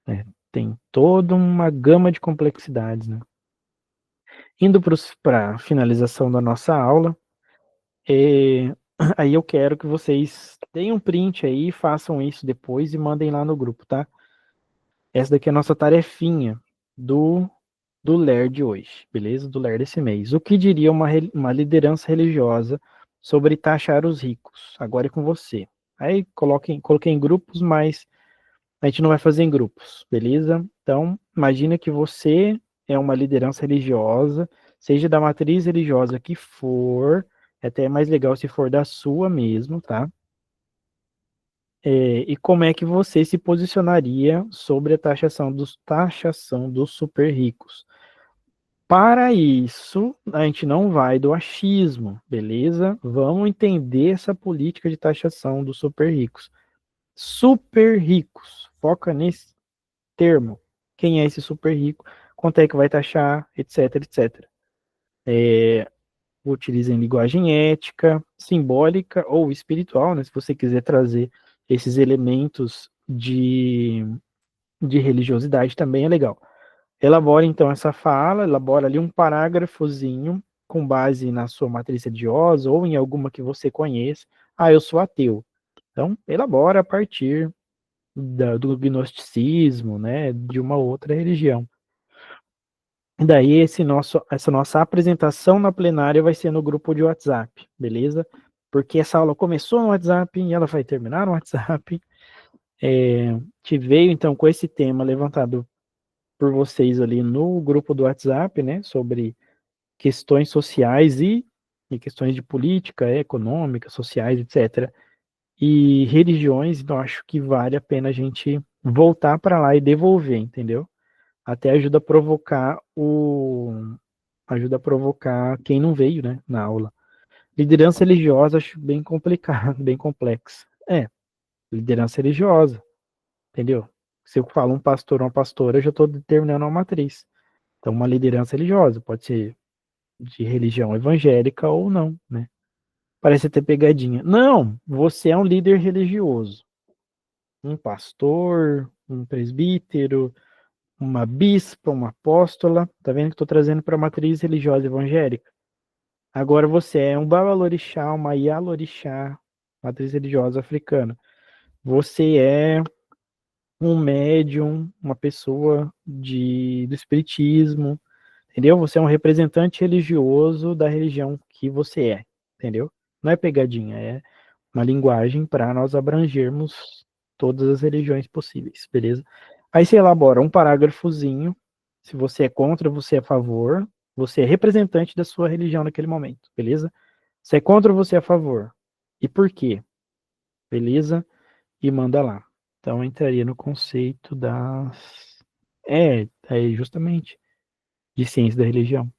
né? Tem toda uma gama de complexidades, né? Indo para a finalização da nossa aula, aí eu quero que vocês deem um print aí, façam isso depois e mandem lá no grupo, tá? Essa daqui é a nossa tarefinha do LER de hoje, beleza? Do LER desse mês. O que diria uma liderança religiosa sobre taxar os ricos? Agora é com você. Aí coloquei em grupos, mas a gente não vai fazer em grupos, beleza? Então, imagina que você é uma liderança religiosa, seja da matriz religiosa que for, é até mais legal se for da sua mesmo, tá? E como é que você se posicionaria sobre a taxação dos super ricos? Para isso, a gente não vai do achismo, beleza? Vamos entender essa política de taxação dos super ricos. Super ricos, foca nesse termo. Quem é esse super rico? Quanto é que vai taxar, etc, etc. Utilizem linguagem ética, simbólica ou espiritual, né? Se você quiser trazer esses elementos de religiosidade também é legal. Elabora então essa fala, elabora ali um parágrafozinho com base na sua matriz religiosa ou em alguma que você conheça. Ah, eu sou ateu. Então, elabora a partir do gnosticismo, né, de uma outra religião. Daí essa nossa apresentação na plenária vai ser no grupo de WhatsApp, beleza? Porque essa aula começou no WhatsApp e ela vai terminar no WhatsApp. Te veio então com esse tema levantado por vocês ali no grupo do WhatsApp, né, sobre questões sociais e questões de política, econômica, sociais, etc. E religiões, então acho que vale a pena a gente voltar para lá e devolver, entendeu? Até ajuda a provocar quem não veio, né, na aula. Liderança religiosa acho bem complicado, bem complexo. Liderança religiosa, entendeu? Se eu falo um pastor ou uma pastora, eu já estou determinando uma matriz. Então, uma liderança religiosa, pode ser de religião evangélica ou não, né? Parece ter pegadinha. Não, você é um líder religioso. Um pastor, um presbítero, uma bispa, uma apóstola. Tá vendo que estou trazendo para a matriz religiosa evangélica? Agora você é um babalorixá, uma ialorixá, matriz religiosa africana. Você é um médium, uma pessoa do espiritismo, entendeu? Você é um representante religioso da religião que você é, entendeu? Não é pegadinha, é uma linguagem para nós abrangermos todas as religiões possíveis, beleza? Aí você elabora um parágrafozinho, se você é contra, você é a favor, você é representante da sua religião naquele momento, beleza? Se é contra, você é a favor. E por quê? Beleza? E manda lá. Então entraria no conceito das... justamente, de ciência da religião.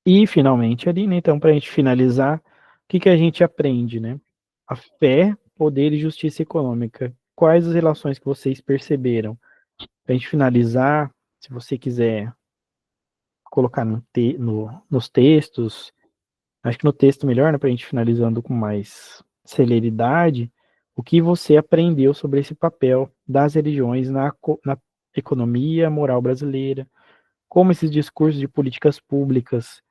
E, finalmente, ali, né, então, para a gente finalizar, o que a gente aprende, né? A fé, poder e justiça econômica. Quais as relações que vocês perceberam? Para a gente finalizar, se você quiser colocar nos textos, acho que no texto melhor, né, para a gente finalizando com mais celeridade, o que você aprendeu sobre esse papel das religiões na economia moral brasileira, como esses discursos de políticas públicas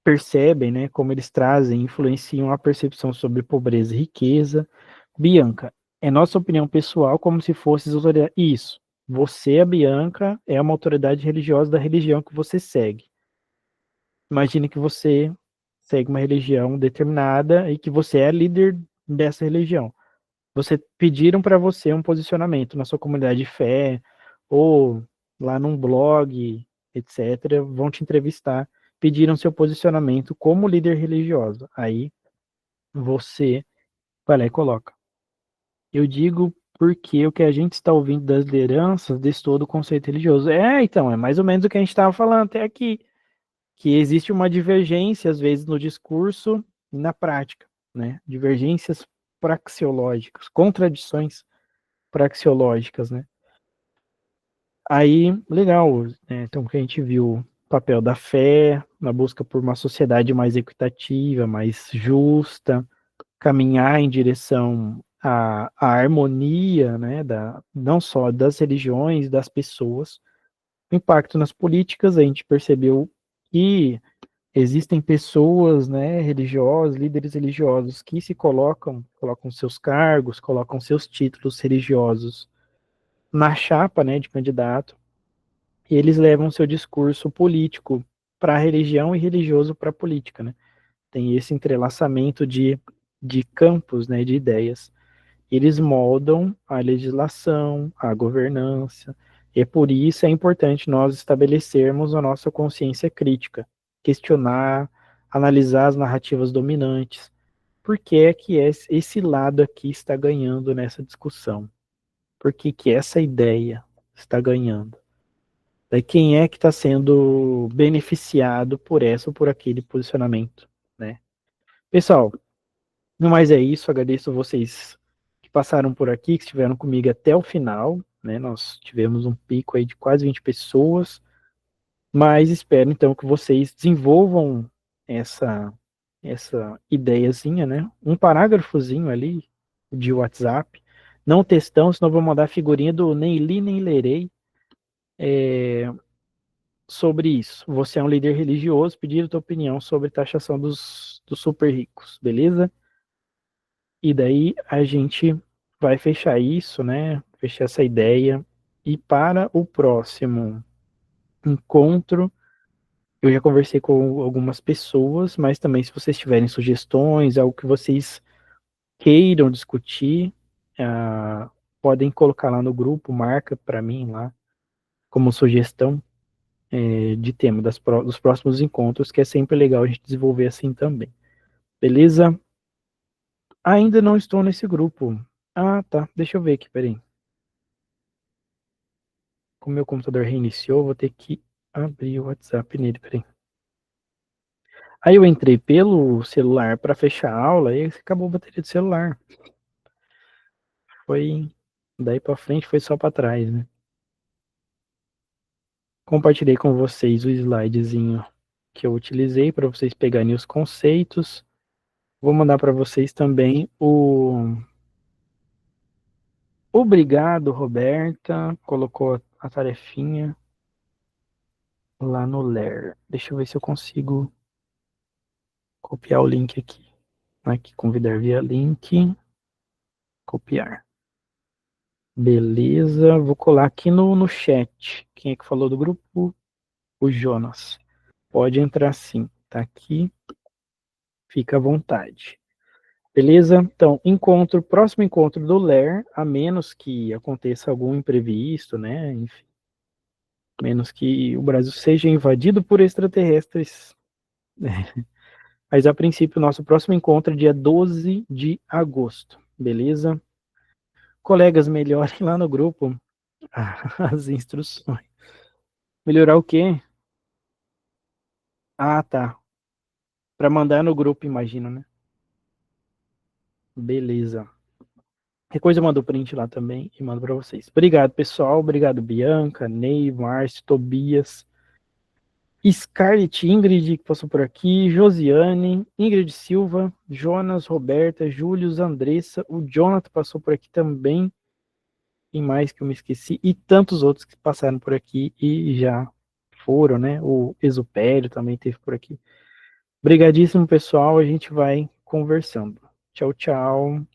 percebem, né, como eles trazem, influenciam a percepção sobre pobreza e riqueza. Bianca, é nossa opinião pessoal como se fosse autoridade. Isso. Você, a Bianca, é uma autoridade religiosa da religião que você segue. Imagine que você segue uma religião determinada e que você é líder dessa religião. Você pediram para você um posicionamento na sua comunidade de fé ou lá num blog, etc. Vão te entrevistar, pediram seu posicionamento como líder religioso. Aí você vai lá e coloca. Eu digo porque o que a gente está ouvindo das lideranças destoa do conceito religioso. Então, é mais ou menos o que a gente estava falando até aqui, que existe uma divergência, às vezes, no discurso e na prática, né? Divergências praxeológicas, contradições praxeológicas, né? Aí, legal, né? Então, que a gente viu o papel da fé na busca por uma sociedade mais equitativa, mais justa, caminhar em direção à harmonia, né? Não só das religiões, das pessoas. O impacto nas políticas, a gente percebeu que existem pessoas, né, religiosas, líderes religiosos que se colocam seus cargos, colocam seus títulos religiosos na chapa, né, de candidato, e eles levam seu discurso político para a religião e religioso para a política, né? Tem esse entrelaçamento de campos, né, de ideias. Eles moldam a legislação, a governança, e por isso é importante nós estabelecermos a nossa consciência crítica, questionar, analisar as narrativas dominantes. Por que é que esse lado aqui está ganhando nessa discussão? Por que que essa ideia está ganhando? Daí quem é que está sendo beneficiado por essa ou por aquele posicionamento, né? Pessoal, no mais é isso, agradeço vocês que passaram por aqui, que estiveram comigo até o final, né? Nós tivemos um pico aí de quase 20 pessoas, mas espero então que vocês desenvolvam essa ideiazinha, né? Um parágrafozinho ali de WhatsApp, não textão, senão eu vou mandar a figurinha do nem li nem lerei, sobre isso. Você é um líder religioso, pedir a tua opinião sobre taxação dos super ricos, beleza? E daí a gente vai fechar isso, né? Fechar essa ideia. E para o próximo encontro, eu já conversei com algumas pessoas, mas também se vocês tiverem sugestões, algo que vocês queiram discutir, podem colocar lá no grupo, marca para mim lá, como sugestão de tema dos próximos encontros, que é sempre legal a gente desenvolver assim também. Beleza? Ainda não estou nesse grupo. Ah, tá. Deixa eu ver aqui, peraí. Como meu computador reiniciou, vou ter que abrir o WhatsApp nele, peraí. Aí eu entrei pelo celular para fechar a aula e acabou a bateria do celular. Foi daí para frente, foi só para trás, né? Compartilhei com vocês o slidezinho que eu utilizei para vocês pegarem os conceitos. Vou mandar para vocês também o obrigado, Roberta, colocou a tarefinha lá no Ler. Deixa eu ver se eu consigo copiar o link aqui. Aqui, convidar via link. Copiar. Beleza, vou colar aqui no chat. Quem é que falou do grupo? O Jonas. Pode entrar sim, tá aqui. Fica à vontade. Beleza? Então, próximo encontro do Ler, a menos que aconteça algum imprevisto, né? Enfim, menos que o Brasil seja invadido por extraterrestres. Mas, a princípio, o nosso próximo encontro é dia 12 de agosto. Beleza? Colegas, melhorem lá no grupo as instruções. Melhorar o quê? Ah, tá. Para mandar no grupo, imagino, né? Beleza. Qualquer coisa eu mando o print lá também e mando para vocês. Obrigado, pessoal. Obrigado, Bianca, Ney, Márcio, Tobias, Scarlett, Ingrid, que passou por aqui, Josiane, Ingrid Silva, Jonas, Roberta, Július, Andressa, o Jonathan passou por aqui também, e mais que eu me esqueci, e tantos outros que passaram por aqui e já foram, né? O Exupério também teve por aqui. Obrigadíssimo, pessoal. A gente vai conversando. Tchau, tchau.